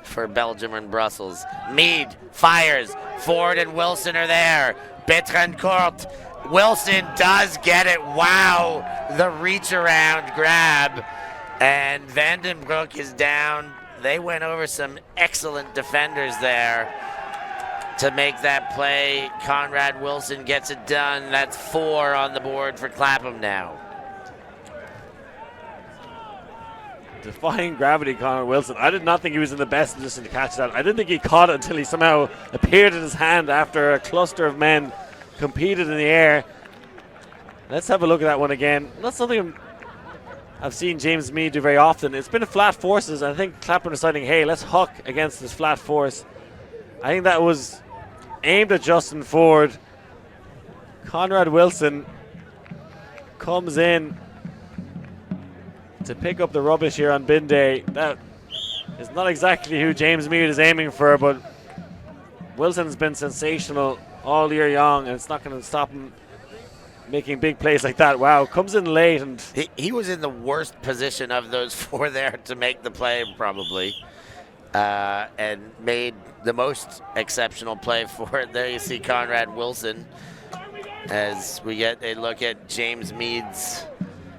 for Belgium and Brussels. Mead fires. Ford and Wilson are there. Betrancourt. Wilson does get it. Wow. The reach around grab. And Vandenbroek is down. They went over some excellent defenders there to make that play. Conrad Wilson gets it done. That's 4 on the board for Clapham now. Defying gravity, Conor Wilson. I did not think he was in the best position to catch that. I didn't think he caught it until he somehow appeared in his hand after a cluster of men competed in the air. Let's have a look at that one again. Not something I've seen James Mead do very often. It's been a flat forces. I think Clapham deciding, hey, let's huck against this flat force. I think that was aimed at Justin Ford. Conrad Wilson comes in to pick up the rubbish here on bin day. That is not exactly who James Mead is aiming for, but Wilson's been sensational all year long, and it's not going to stop him making big plays like that. Wow, comes in late. And he was in the worst position of those 4 there to make the play, probably, and made the most exceptional play for it. There you see Conrad Wilson as we get a look at James Mead's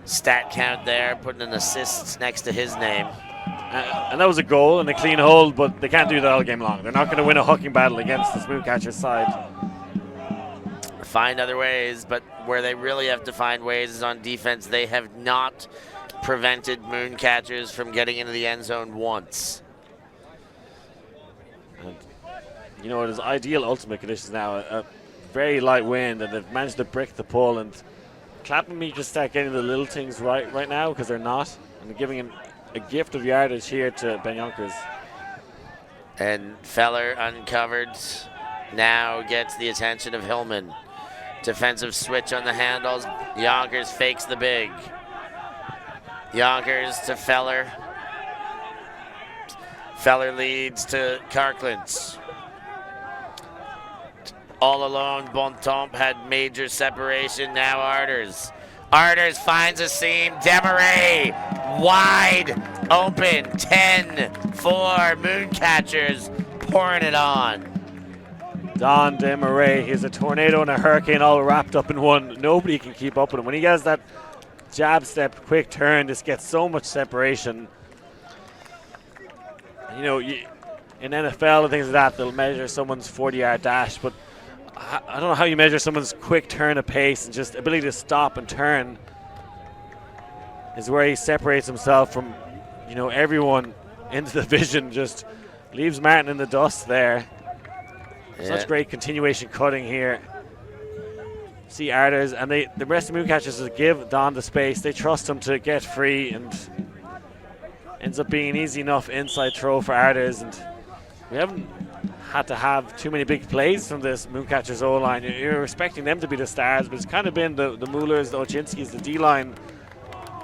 stat count there, putting an assist next to his name. And that was a goal and a clean hold, but they can't do that all game long. They're not going to win a hucking battle against this Mooncatchers side. Find other ways, but where they really have to find ways is on defense. They have not prevented Mooncatchers from getting into the end zone once. And, you know, it is ideal ultimate conditions now. A very light wind, and they've managed to brick the pull. And Clapham need to start getting the little things right now, because they're not. And they're giving a gift of yardage here to Ben Yonkers. And Feller uncovered now gets the attention of Hillman. Defensive switch on the handles. Yonkers fakes the big. Yonkers to Feller. Feller leads to Karklins. All alone, Bontemps had major separation. Now Arders. Arders finds a seam. Demarais wide open. 10 for Mooncatchers, pouring it on. Don Demarais, he's a tornado and a hurricane all wrapped up in one. Nobody can keep up with him. When he gets that jab step, quick turn, just gets so much separation. You know, in NFL and things like that, they'll measure someone's 40-yard dash, but I don't know how you measure someone's quick turn of pace and just ability to stop and turn is where he separates himself from, you know, everyone in the division. Just leaves Martin in the dust there. Yeah. Such great continuation cutting here. See Arders, and the rest of Mooncatchers will give Don the space. They trust him to get free, and ends up being an easy enough inside throw for Arders. And we haven't had to have too many big plays from this Mooncatchers O-line. You're expecting them to be the stars, but it's kind of been the Muellers, the Ochinskis, the D-line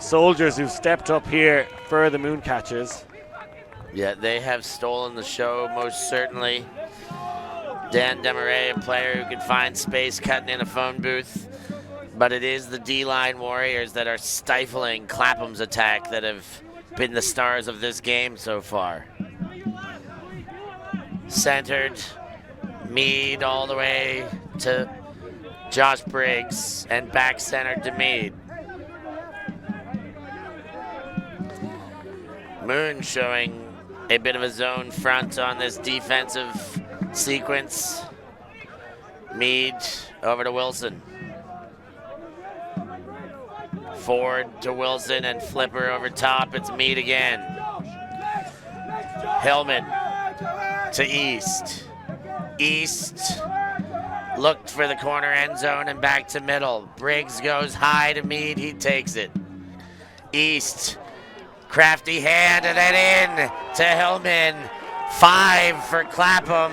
soldiers who've stepped up here for the Mooncatchers. Yeah, they have stolen the show, most certainly. Dan Demarais, a player who can find space cutting in a phone booth. But it is the D-line warriors that are stifling Clapham's attack that have been the stars of this game so far. Centered, Mead all the way to Josh Briggs, and back centered to Mead. Moon showing a bit of a zone front on this defensive sequence. Mead over to Wilson. Ford to Wilson and Flipper over top. It's Mead again. Hillman to East. East looked for the corner end zone and back to middle. Briggs goes high to Meade. He takes it. East, crafty hand and then in to Hillman. 5 for Clapham.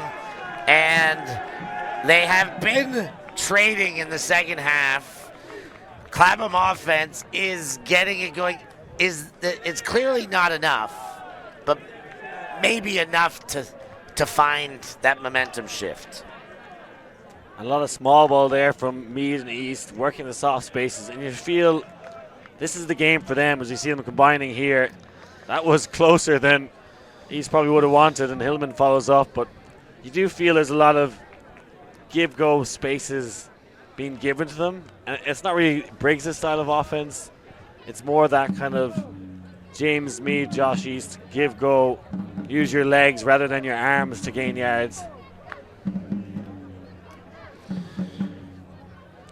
And they have been trading in the second half. Clapham offense is getting it going. It's clearly not enough, but maybe enough to find that momentum shift. A lot of small ball there from Meade and East, working the soft spaces, and you feel this is the game for them as you see them combining here. That was closer than East probably would have wanted, and Hillman follows up, but you do feel there's a lot of give-go spaces being given to them, and it's not really Briggs' style of offense. It's more that kind of James Meade, Josh East, give-go, use your legs rather than your arms to gain yards.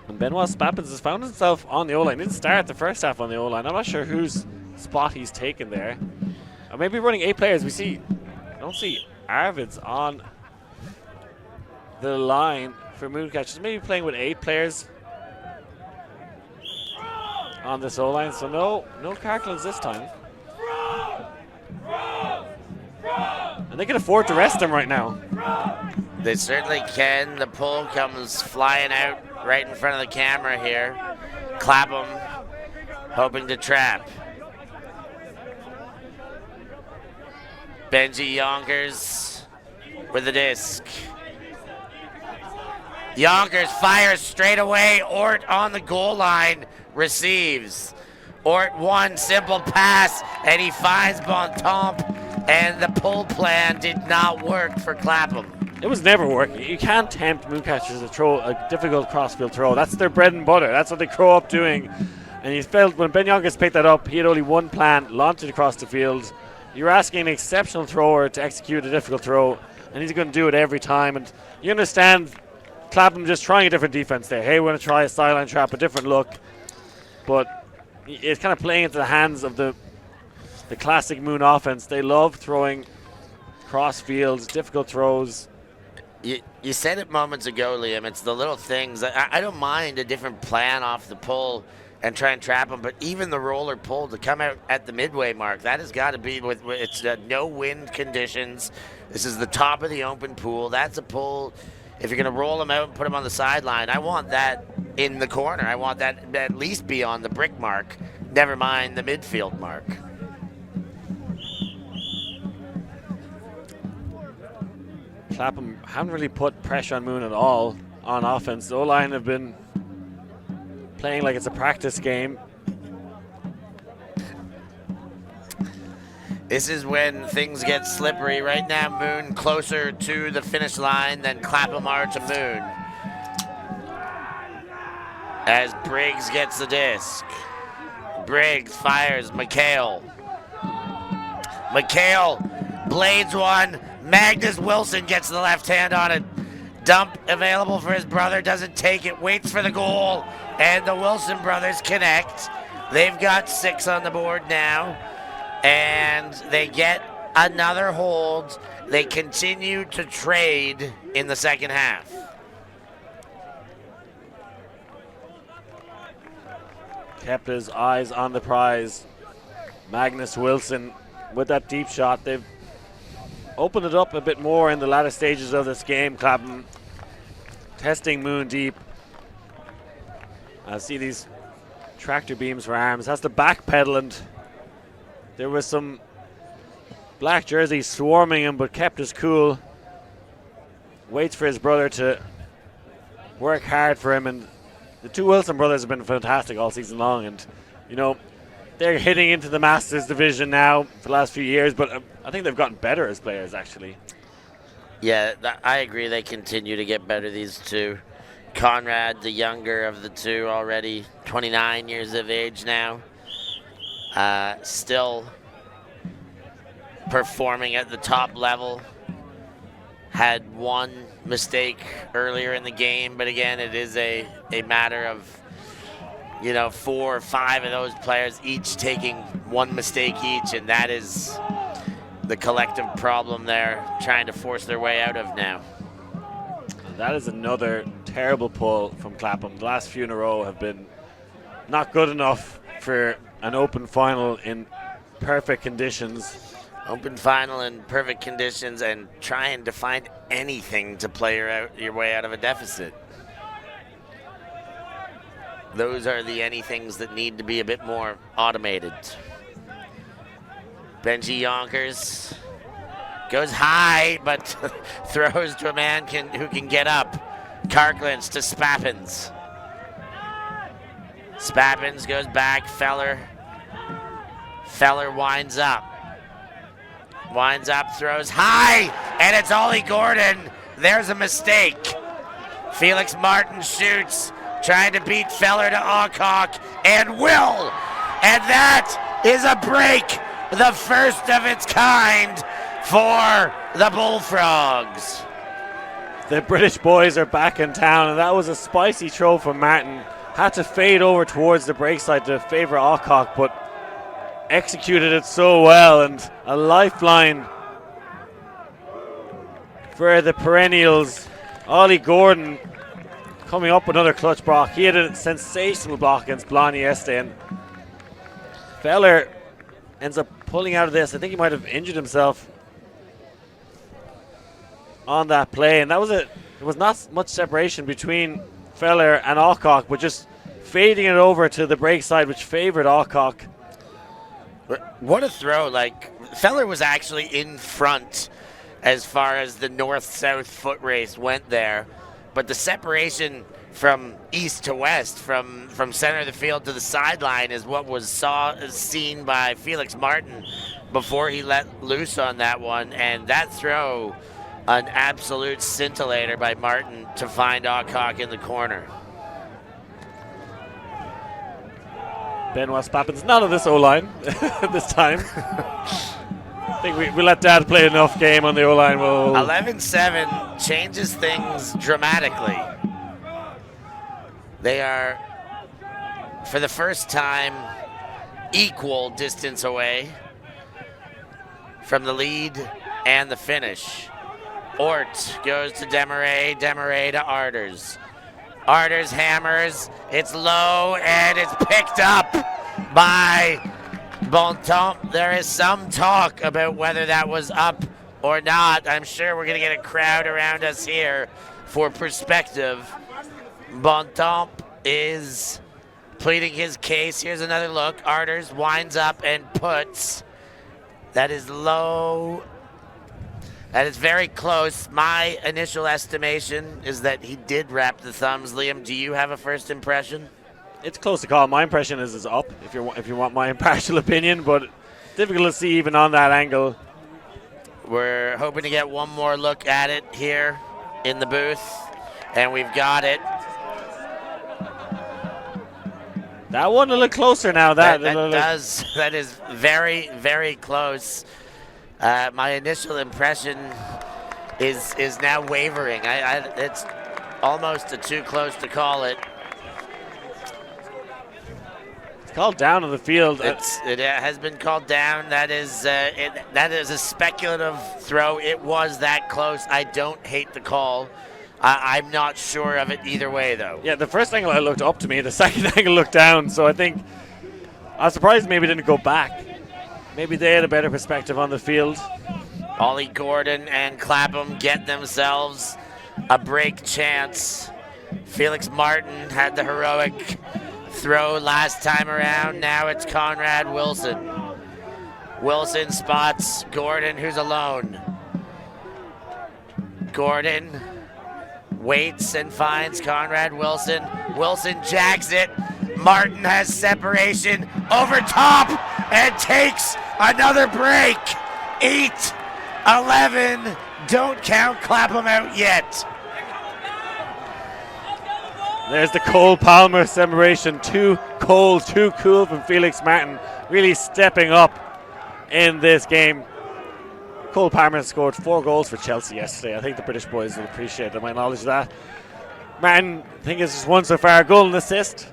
And Benoit Spappins has found himself on the O-line. Didn't start the first half on the O-line. I'm not sure whose spot he's taken there. Or maybe running 8 players. I don't see Arvids on the line for Mooncatchers. Maybe playing with 8 players on this O-line. So no Carclins this time. And they can afford to rest him right now. They certainly can. The pull comes flying out right in front of the camera here. Clapham hoping to trap. Benji Yonkers with the disc. Yonkers fires straight away. Ort on the goal line receives. Ort one simple pass and he finds Bontemps, and the pull plan did not work for Clapham. It was never working. You can't tempt Mooncatchers to throw a difficult crossfield throw. That's their bread and butter. That's what they grow up doing. And you felt when Ben Yonkers picked that up, he had only one plan, launched it across the field. You're asking an exceptional thrower to execute a difficult throw, and he's going to do it every time. And you understand Clapham just trying a different defense there. Hey, we're going to try a sideline trap, a different look. But it's kind of playing into the hands of the classic Moon offense. They love throwing cross fields, difficult throws. You said it moments ago, Liam. It's the little things. I don't mind a different plan off the pull and try and trap them, but even the roller pull to come out at the midway mark, that has got to be with it's no wind conditions. This is the top of the open pool. That's a pull. If you're going to roll them out and put them on the sideline, I want that in the corner. I want that at least be on the brick mark, never mind the midfield mark. Clapham haven't really put pressure on Moon at all on offense. The O-line have been playing like it's a practice game. This is when things get slippery. Right now, Moon closer to the finish line than Clapham are to Moon. As Briggs gets the disc. Briggs fires McHale. McHale blades one. Magnus Wilson gets the left hand on it. Dump available for his brother, doesn't take it, waits for the goal, and the Wilson brothers connect. They've got 6 on the board now, and they get another hold. They continue to trade in the second half. Kept his eyes on the prize. Magnus Wilson with that deep shot. They've opened it up a bit more in the latter stages of this game. Clapham testing Moon deep. I see these tractor beams for arms. Has to backpedal, and there was some black jerseys swarming him, but kept his cool. Waits for his brother to work hard for him, and the 2 Wilson brothers have been fantastic all season long, and you know, they're hitting into the Masters division now for the last few years, but I think they've gotten better as players, actually. Yeah, I agree. They continue to get better, these 2. Conrad, the younger of the 2, already 29 years of age now. Still performing at the top level. Had one mistake earlier in the game, but again, it is a matter of 4 or 5 of those players each taking one mistake each, and that is the collective problem they're trying to force their way out of now. That is another terrible pull from Clapham. The last few in a row have been not good enough for an open final in perfect conditions. Open final in perfect conditions and trying to find anything to play your way out of a deficit. Those are the anythings that need to be a bit more automated. Benji Yonkers goes high, but throws to a man who can get up. Karklins to Spappins. Spappins goes back. Feller winds up. Throws high, and it's Ollie Gordon. There's a mistake. Felix Martin shoots, trying to beat Feller to Awcock, and will. And that is a break, the first of its kind for the Bullfrogs. The British boys are back in town, and that was a spicy throw from Martin. Had to fade over towards the break side to favour Awcock, but executed it so well, and a lifeline for the perennials. Ollie Gordon coming up with another clutch block. He had a sensational block against Blondy yesterday, and Feller ends up pulling out of this. I think he might have injured himself on that play, and there was not much separation between Feller and Awcock, but just fading it over to the break side, which favoured Awcock. What a throw. Like, Feller was actually in front as far as the north-south foot race went there, but the separation from east to west, from center of the field to the sideline, is what was seen by Felix Martin before he let loose on that one. And that throw, an absolute scintillator by Martin to find Awcock in the corner. Benoit Spappins, none of this O-line this time. I think we let Dad play enough game on the O-line. 11-7 changes things dramatically. They are, for the first time, equal distance away from the lead and the finish. Ort goes to Desmarais to Arders. Arders hammers, it's low, and it's picked up by Bontemps. There is some talk about whether that was up or not. I'm sure we're going to get a crowd around us here for perspective. Bontemps is pleading his case. Here's another look. Arders winds up and puts. That is low. That is very close. My initial estimation is that he did wrap the thumbs. Liam, do you have a first impression? It's close to call. My impression is up, if you want my impartial opinion, but difficult to see even on that angle. We're hoping to get one more look at it here in the booth, and we've got it. That one a little closer now. That is very, very close. My initial impression is now wavering. It's almost too close to call it. It's called down on the field. It has been called down. That is a speculative throw. It was that close. I don't hate the call. I'm not sure of it either way, though. Yeah, the first angle I looked up to me. The second angle looked down. So I think I was surprised maybe it didn't go back. Maybe they had a better perspective on the field. Ollie Gordon and Clapham get themselves a break chance. Felix Martin had the heroic throw last time around. Now it's Conrad Wilson. Wilson spots Gordon, who's alone. Gordon waits and finds Conrad Wilson. Wilson jacks it. Martin has separation over top and takes another break. 8-11. Don't count Clapham out yet. There's the Cole Palmer separation. Too cold, too cool from Felix Martin. Really stepping up in this game. Cole Palmer scored 4 goals for Chelsea yesterday. I think the British boys will appreciate them. I acknowledge that. Martin, I think it's just one so far. A goal and assist.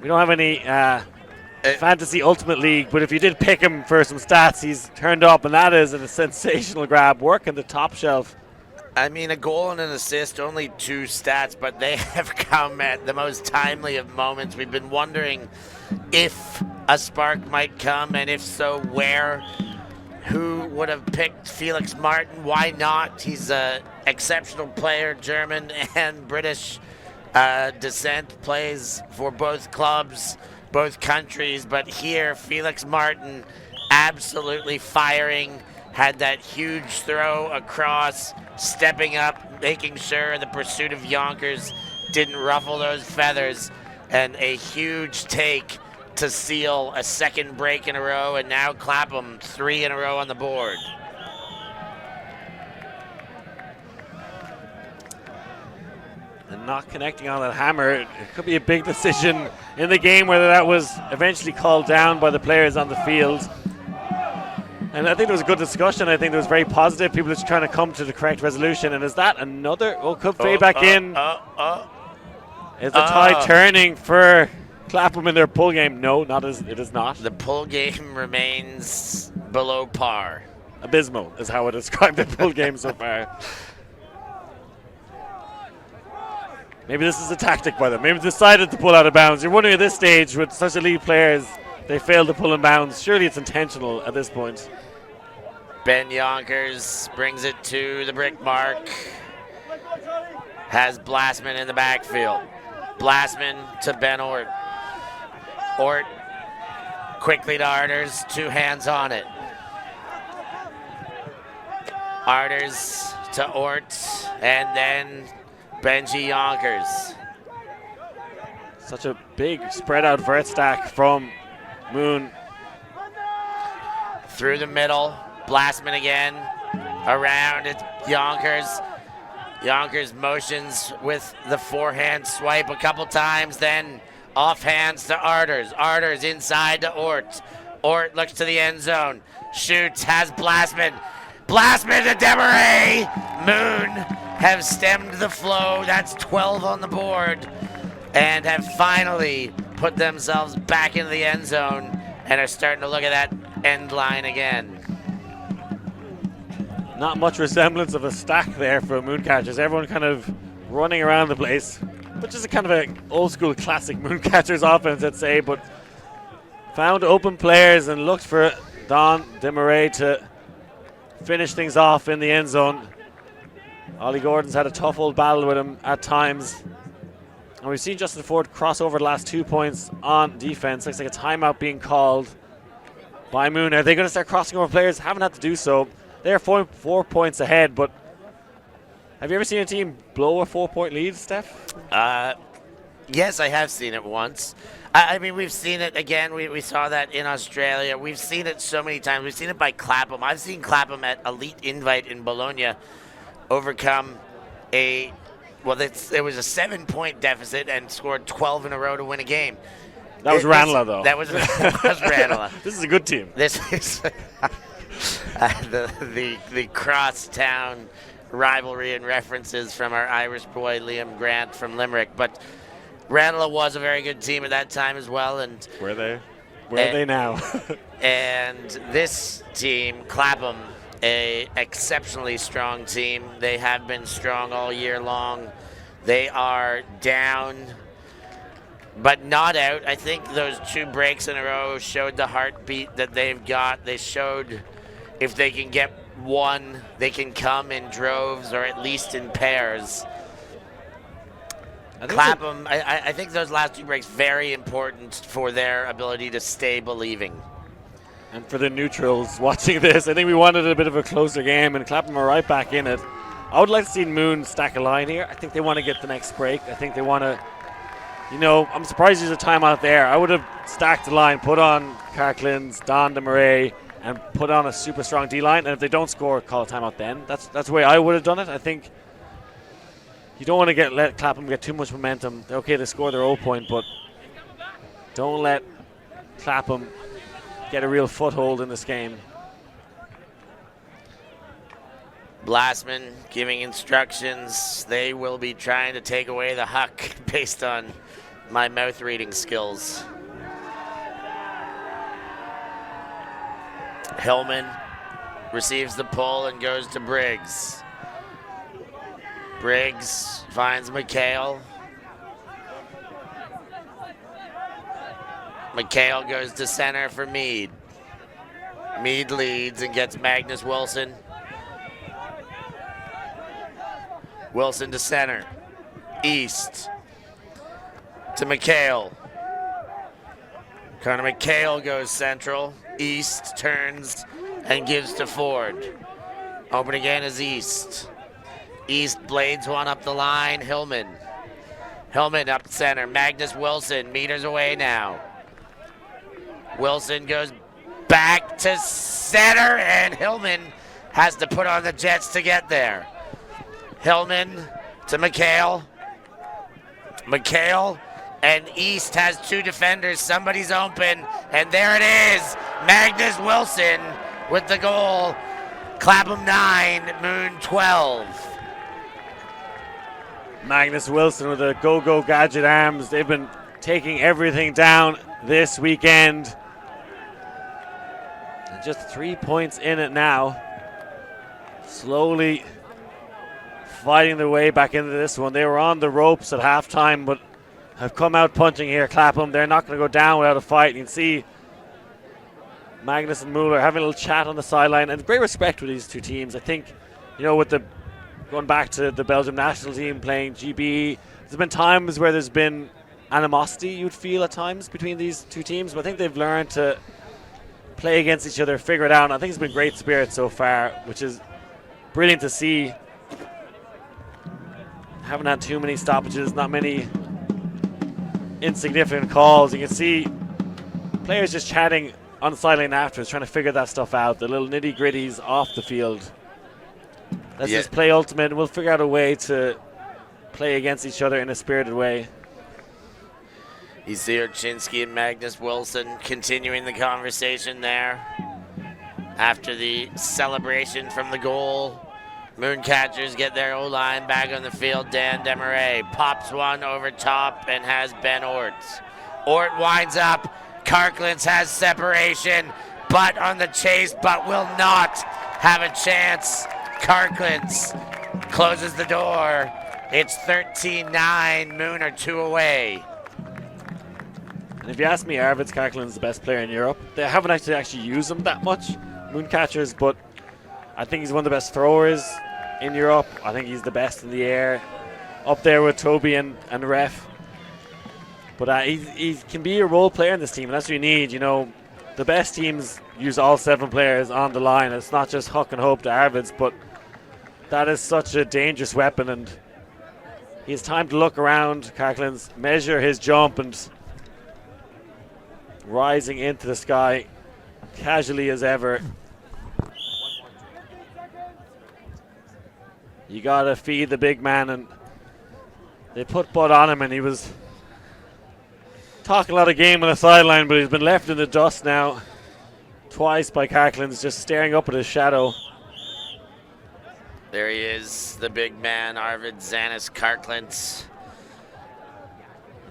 We don't have any Fantasy Ultimate League, but if you did pick him for some stats, he's turned up, and that is a sensational grab, working the top shelf. I mean, a goal and an assist, only 2 stats, but they have come at the most timely of moments. We've been wondering if a spark might come, and if so, where. Who would have picked Felix Martin? Why not? He's an exceptional player, German and British descent, plays for both clubs, both countries. But here, Felix Martin absolutely firing, had that huge throw across, stepping up, making sure the pursuit of Yonkers didn't ruffle those feathers, and a huge take to seal a second break in a row, and now Clapham 3 in a row on the board. And not connecting on that hammer, it could be a big decision in the game whether that was eventually called down by the players on the field. And I think there was a good discussion. I think it was very positive. People are just trying to come to the correct resolution. And is that another? Oh, could fade back in. Is the tide turning for Clapham in their pull game? No, it is not. The pull game remains below par. Abysmal is how I describe the pull game so far. Maybe this is a tactic by them. Maybe they decided to pull out of bounds. You're wondering at this stage, with such elite players, they failed to pull in bounds. Surely it's intentional at this point. Ben Yonkers brings it to the brick mark. Has Blasman in the backfield. Blasman to Ben Ort. Ort quickly to Arters, 2 hands on it. Arters to Ort, and then Benji Yonkers. Such a big spread out vert stack from Moon. Through the middle, Blasman again. Around it, Yonkers. Yonkers motions with the forehand swipe a couple times, then off hands to Arters. Arters inside to Ort. Ort looks to the end zone. Shoots, has Blasman. Blasman to Demaray. Moon have stemmed the flow. That's 12 on the board. And have finally put themselves back into the end zone and are starting to look at that end line again. Not much resemblance of a stack there for Mooncatchers. Everyone kind of running around the place, which is a kind of an old school classic Mooncatchers offense, I'd say, but found open players and looked for Don Demaray to finish things off in the end zone. Ollie Gordon's had a tough old battle with him at times. And we've seen Justin Ford cross over the last 2 points on defense. Looks like a timeout being called by Moon. Are they going to start crossing over players? Haven't had to do so. They're 4 points ahead, but have you ever seen a team blow a 4-point lead, Steph? Yes, I have seen it once. I mean, we've seen it again. We saw that in Australia. We've seen it so many times. We've seen it by Clapham. I've seen Clapham at Elite Invite in Bologna overcome it was a 7-point deficit and scored 12 in a row to win a game. That was Ranelagh, though. That was Ranelagh. This is a good team. This is the cross-town rivalry and references from our Irish boy Liam Grant from Limerick. But Ranelagh was a very good team at that time as well. And were they? Where are they now? And this team, Clapham, a exceptionally strong team. They have been strong all year long. They are down, but not out. I think those 2 breaks in a row showed the heartbeat that they've got. They showed if they can get one, they can come in droves or at least in pairs. Clapham, I think those last 2 breaks very important for their ability to stay believing. And for the neutrals watching this, I think we wanted a bit of a closer game, and Clapham are right back in it. I would like to see Moon stack a line here. I think they want to get the next break. I think they want to, I'm surprised there's a timeout there. I would have stacked the line, put on Carclins, Don DeMarais, and put on a super strong D-line. And if they don't score, call a timeout then. That's the way I would have done it. I think you don't want to let Clapham get too much momentum. Okay, they score their 0 point, but don't let Clapham get a real foothold in this game. Blasman giving instructions. They will be trying to take away the huck based on my mouth reading skills. Hillman receives the pull and goes to Briggs. Briggs finds McHale. McHale goes to center for Mead. Mead leads and gets Magnus Wilson. Wilson to center. East to McHale. Connor McHale goes central. East turns and gives to Ford. Open again is East. East blades one up the line. Hillman. Hillman up center. Magnus Wilson meters away now. Wilson goes back to center, and Hillman has to put on the jets to get there. Hillman to McHale. McHale and East has two defenders. Somebody's open, and there it is. Magnus Wilson with the goal. Clapham 9, Moon 12. Magnus Wilson with the go-go gadget arms. They've been taking everything down this weekend. And just 3 points in it now. Slowly fighting their way back into this one. They were on the ropes at halftime, but have come out punching here. Clapham, they're not going to go down without a fight. You can see Magnus and Mueller having a little chat on the sideline, and great respect with these two teams. I think, with the going back to the Belgium national team playing GB, there's been times where there's been animosity, you'd feel at times, between these two teams, but I think they've learned to play against each other, figure it out. I think it's been great spirit so far, which is brilliant to see. Haven't had too many stoppages, not many insignificant calls. You can see players just chatting on the sideline afterwards, trying to figure that stuff out, the little nitty-gritties off the field. Let's just play ultimate, and we'll figure out a way to play against each other in a spirited way. You see Orchinski and Magnus Wilson continuing the conversation there. After the celebration from the goal, Mooncatchers get their O-line back on the field. Dan Demarais pops one over top and has Ben Ort. Ort winds up. Karklins has separation, but on the chase, but will not have a chance. Karklins closes the door. It's 13-9. Moon are two away. And if you ask me, Arvids Karklin's the best player in Europe. They haven't actually used him that much, Mooncatchers, but I think he's one of the best throwers in Europe. I think he's the best in the air, up there with Toby and Ref. But he can be a role player in this team, and that's what you need. The best teams use all 7 players on the line. It's not just huck and hope to Arvids, but that is such a dangerous weapon, and he has time to look around. Karklins measure his jump and rising into the sky casually as ever. You gotta feed the big man, and they put Bud on him, and he was talking a lot of game on the sideline, but he's been left in the dust now twice by Karklins, just staring up at his shadow. There he is, the big man, Arvid Zanis Karklins.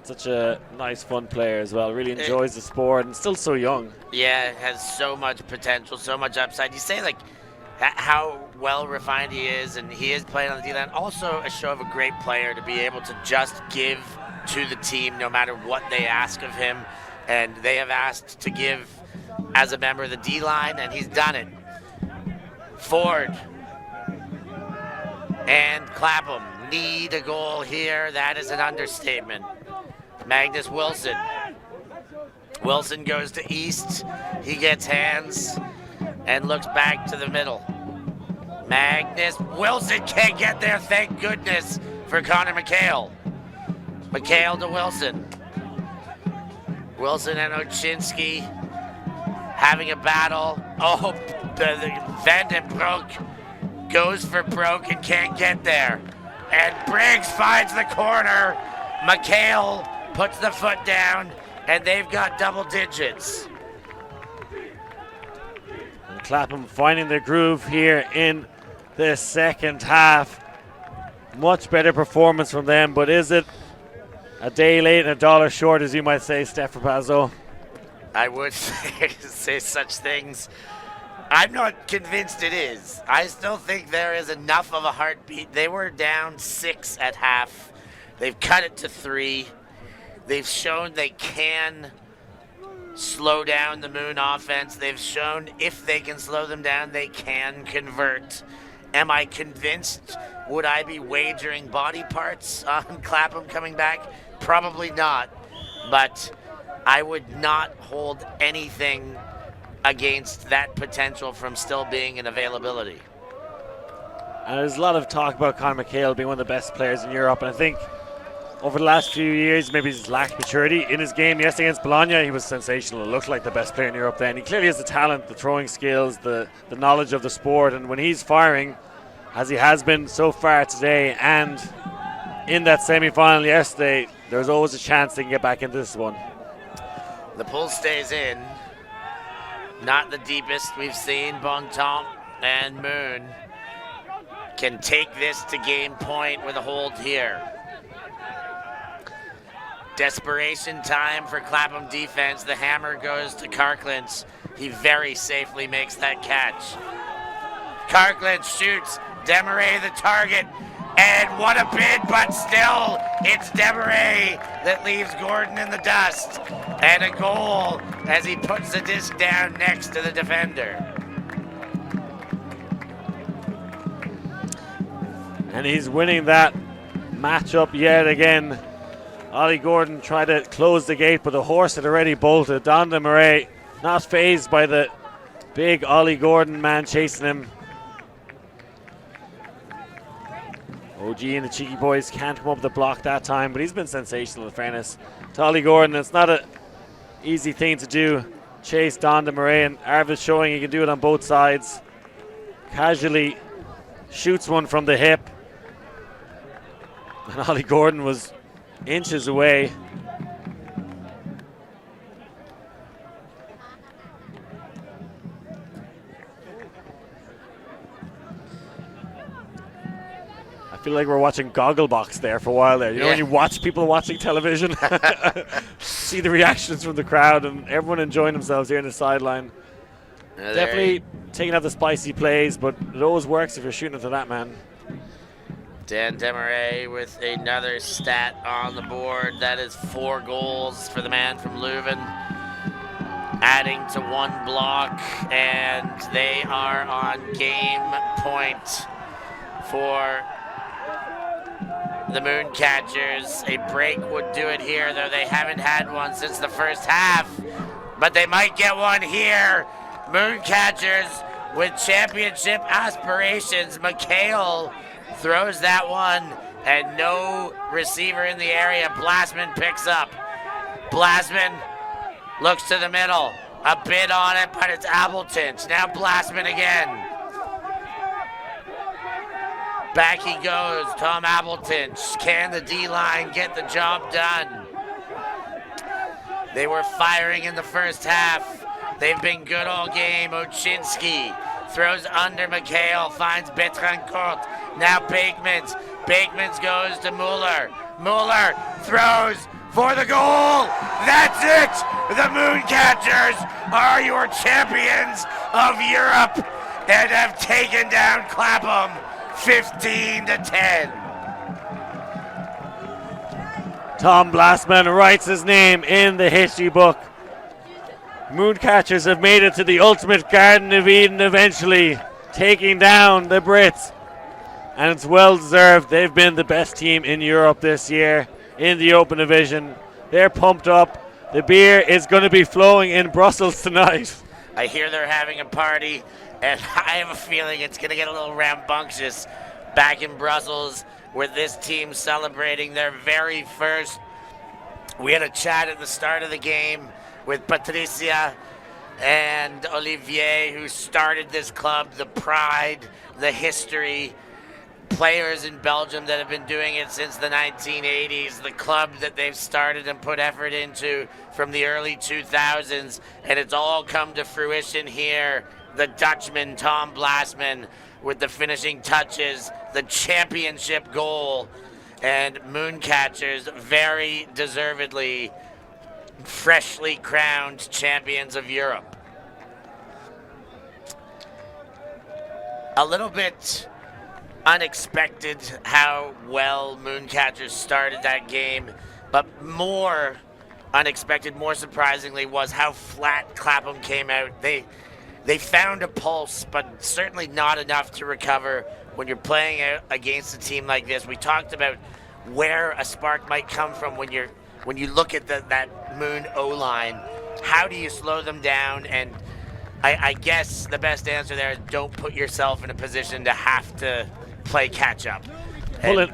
Such a nice, fun player as well. Really enjoys the sport and still so young. Yeah, has so much potential, so much upside. You say, how well refined he is, and he is playing on the D-line. Also a show of a great player to be able to just give to the team no matter what they ask of him. And they have asked to give as a member of the D-line, and he's done it. Ford and Clapham need a goal here. That is an understatement. Magnus Wilson. Wilson goes to East. He gets hands and looks back to the middle. Magnus Wilson can't get there, thank goodness for Connor McHale. McHale to Wilson. Wilson and Orchinski having a battle. Oh, the Vandenbroek goes for broke and can't get there. And Briggs finds the corner. McHale puts the foot down, and they've got double digits. And Clapham finding their groove here in the second half. Much better performance from them, but is it a day late and a dollar short, as you might say, Steph Rapazzo? I would say such things. I'm not convinced it is. I still think there is enough of a heartbeat. They were down 6 at half. They've cut it to 3. They've shown they can slow down the Moon offense. They've shown if they can slow them down, they can convert. Am I convinced? Would I be wagering body parts on Clapham coming back? Probably not. But I would not hold anything against that potential from still being an availability. And there's a lot of talk about Conor McHale being one of the best players in Europe, and I think over the last few years, maybe he's lacked maturity in his game. Yesterday against Bologna, he was sensational. It looked like the best player in Europe then. He clearly has the talent, the throwing skills, the knowledge of the sport, and when he's firing, as he has been so far today, and in that semi-final yesterday, there's always a chance they can get back into this one. The pull stays in. Not the deepest we've seen. Bontemps and Moon can take this to game point with a hold here. Desperation time for Clapham defense. The hammer goes to Karklins. He very safely makes that catch. Karklins shoots. Demarais the target. And what a bid, but still, it's Demarais that leaves Gordon in the dust. And a goal as he puts the disc down next to the defender. And he's winning that matchup yet again. Ollie Gordon tried to close the gate, but the horse had already bolted. Don Demarais not fazed by the big Ollie Gordon man chasing him. OG and the Cheeky Boys can't come up with the block that time, but he's been sensational in fairness to Ollie Gordon. It's not an easy thing to do. Chase Don Demarais, and Arvid's showing he can do it on both sides. Casually shoots one from the hip. And Ollie Gordon was inches away. I feel like we're watching Gogglebox there for a while there. You know when you watch people watching television, see the reactions from the crowd and everyone enjoying themselves here in the sideline. Definitely taking out the spicy plays, but it always works if you're shooting into that man. Dan Demarais with another stat on the board. That is 4 goals for the man from Leuven, adding to 1 block, and they are on game point for the Mooncatchers. A break would do it here, though they haven't had one since the first half, but they might get one here. Mooncatchers with championship aspirations. McHale throws that one, and no receiver in the area. Blasman picks up. Blasman looks to the middle. A bid on it, but it's Appleton. Now Blasman again. Back he goes. Tom Appleton. Can the D-line get the job done? They were firing in the first half. They've been good all game. Oczynski throws under McHale, finds Betrancourt. Now Bakemans. Bakemans goes to Mueller. Mueller throws for the goal. That's it. The Mooncatchers are your champions of Europe and have taken down Clapham 15-10. Tom Blasman writes his name in the history book. Mooncatchers have made it to the ultimate Garden of Eden eventually, taking down the Brits. And it's well deserved. They've been the best team in Europe this year in the Open Division. They're pumped up. The beer is going to be flowing in Brussels tonight. I hear they're having a party, and I have a feeling it's going to get a little rambunctious back in Brussels with this team celebrating their very first. We had a chat at the start of the game with Patricia and Olivier, who started this club, the pride, the history, players in Belgium that have been doing it since the 1980s, the club that they've started and put effort into from the early 2000s, and it's all come to fruition here. The Dutchman, Tom Blasman, with the finishing touches, the championship goal, and Mooncatchers very deservedly freshly crowned champions of Europe. a little bit unexpected how well Mooncatchers started that game, but more unexpected, more surprisingly, was how flat Clapham came out. They found a pulse, but certainly not enough to recover when you're playing out against a team like this. We talked about where a spark might come from when you look at that Moon O-line. How do you slow them down? And I guess the best answer there is don't put yourself in a position to have to play catch up.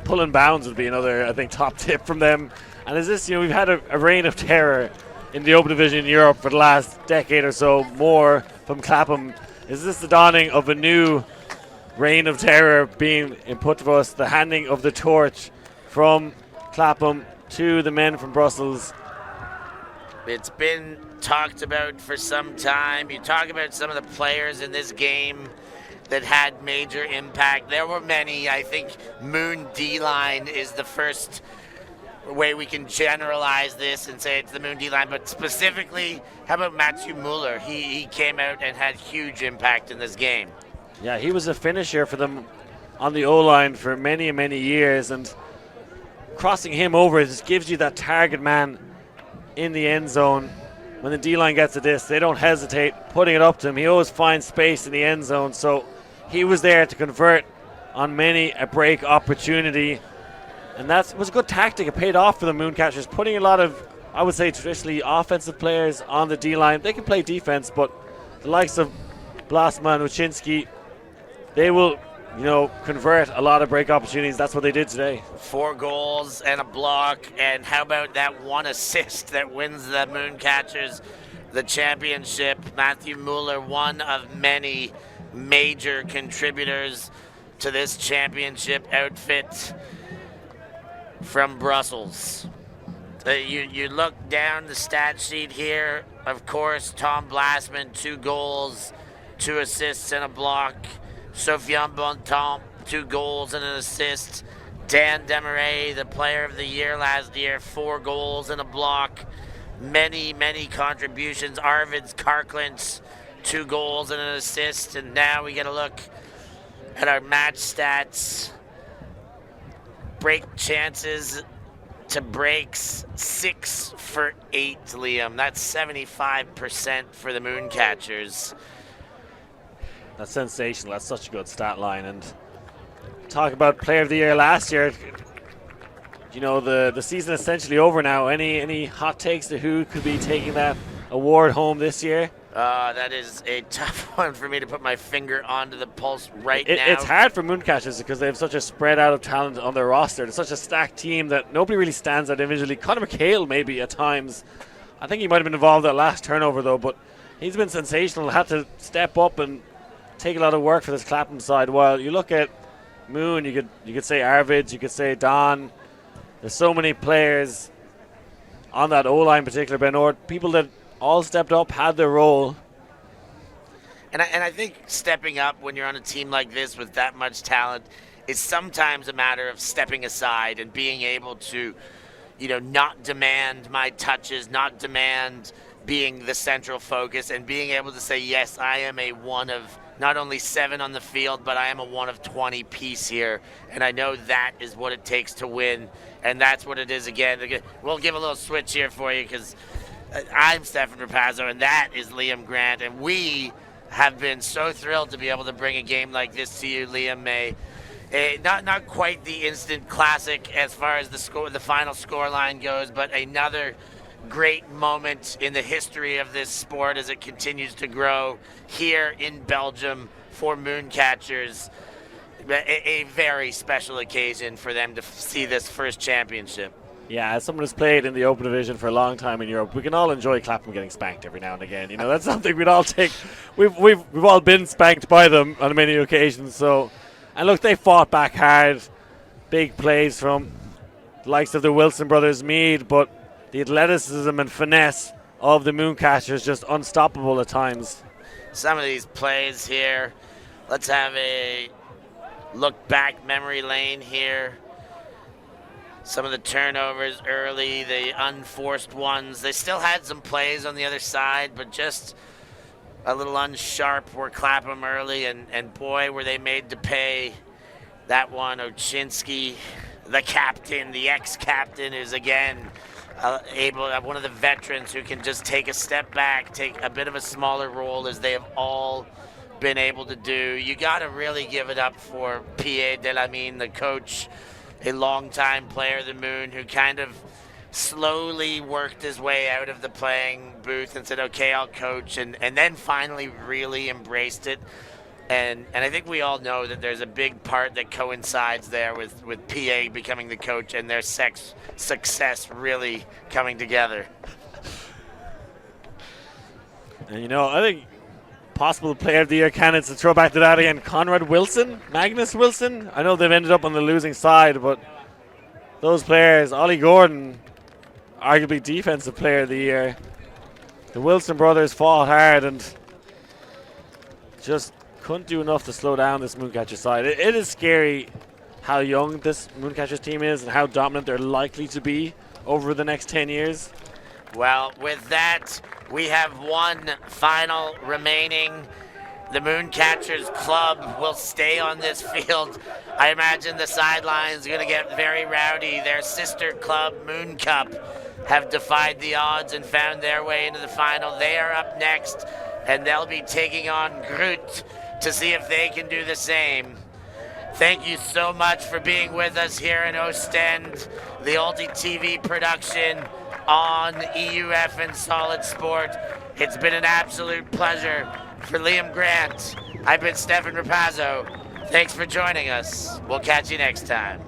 Pulling bounds would be another, I think, top tip from them. And is this, we've had a reign of terror in the Open Division in Europe for the last decade or so, more from Clapham. Is this the dawning of a new reign of terror being input to us, the handing of the torch from Clapham to the men from Brussels? It's been talked about for some time. You talk about some of the players in this game that had major impact. There were many. I think Moon D-line is the first way we can generalize this and say it's the Moon D-line, but specifically, how about Matthew Mueller? He came out and had huge impact in this game. Yeah, he was a finisher for them on the O-line for many, many years, and crossing him over just gives you that target man in the end zone. When the D-line gets to this, they don't hesitate putting it up to him. He always finds space in the end zone, so he was there to convert on many a break opportunity. And that was a good tactic. It paid off for the Mooncatchers, putting a lot of, I would say, traditionally offensive players on the D-line. They can play defense, but the likes of Blasma and Uczynski, they will, convert a lot of break opportunities. That's what they did today. 4 goals and a block, and how about that 1 assist that wins the Mooncatchers the championship? Matthew Mueller, one of many major contributors to this championship outfit from Brussels. You look down the stat sheet here. Of course, Tom Blasman, 2 goals, 2 assists and a block. Sofiane Bontemps, 2 goals and an assist. Dan Demarais, the player of the year last year, 4 goals and a block. Many, many contributions. Arvids Karklins, 2 goals and an assist. And now we get a look at our match stats. Break chances to breaks, 6 for 8, Liam. That's 75% for the Mooncatchers. That's sensational. That's such a good stat line. And talk about player of the year last year. The season is essentially over now. Any hot takes to who could be taking that award home this year? That is a tough one for me to put my finger onto the pulse now. It's hard for Mooncatchers because they have such a spread out of talent on their roster. It's such a stacked team that nobody really stands out individually. Conor McHale maybe at times. I think he might have been involved in that last turnover though, but he's been sensational. Had to step up and take a lot of work for this Clapham side. While you look at Moon, you could say Arvids, you could say Don. There's so many players on that O-line in particular, Ben Ord, people that all stepped up, had their role. And I think stepping up when you're on a team like this with that much talent is sometimes a matter of stepping aside and being able to, not demand my touches, not demand being the central focus, and being able to say, yes, I am a one of not only 7 on the field, but I am a 1 of 20 piece here. And I know that is what it takes to win. And that's what it is again. We'll give a little switch here for you because I'm Stefan Rapazzo, and that is Liam Grant. And we have been so thrilled to be able to bring a game like this to you, Liam May. Not quite the instant classic as far as the final score line goes, but another great moment in the history of this sport as it continues to grow here in Belgium for Mooncatchers. A very special occasion for them to see this first championship. Yeah, as someone who's played in the Open Division for a long time in Europe, we can all enjoy Clapham getting spanked every now and again. That's something we'd all take. We've all been spanked by them on many occasions. So, and look, they fought back hard. Big plays from the likes of the Wilson brothers, Mead, but the athleticism and finesse of the Mooncatchers just unstoppable at times. Some of these plays here. Let's have a look back memory lane here. Some of the turnovers early, the unforced ones. They still had some plays on the other side, but just a little unsharp were Clapham early, and boy, were they made to pay. That one, Oczynski, the captain, the ex-captain, is again one of the veterans who can just take a step back, take a bit of a smaller role, as they have all been able to do. You got to really give it up for Pierre Delamine, the coach, a longtime player of the Moon, who kind of slowly worked his way out of the playing booth and said, okay, I'll coach, and then finally really embraced it. And I think we all know that there's a big part that coincides there with PA becoming the coach and their success really coming together. And I think possible player of the year candidates, to throw back to that again, Conrad Wilson, Magnus Wilson. I know they've ended up on the losing side, but those players, Ollie Gordon, arguably defensive player of the year. The Wilson brothers fought hard and just couldn't do enough to slow down this Mooncatchers side. It is scary how young this Mooncatchers team is and how dominant they're likely to be over the next 10 years. Well, with that, we have one final remaining. The Mooncatchers club will stay on this field. I imagine the sidelines are going to get very rowdy. Their sister club, Moon Cup, have defied the odds and found their way into the final. They are up next, and they'll be taking on Groot to see if they can do the same. Thank you so much for being with us here in Oostende, the Alti TV production on EUF and Solid Sport. It's been an absolute pleasure. For Liam Grant, I've been Stefan Rapazzo. Thanks for joining us. We'll catch you next time.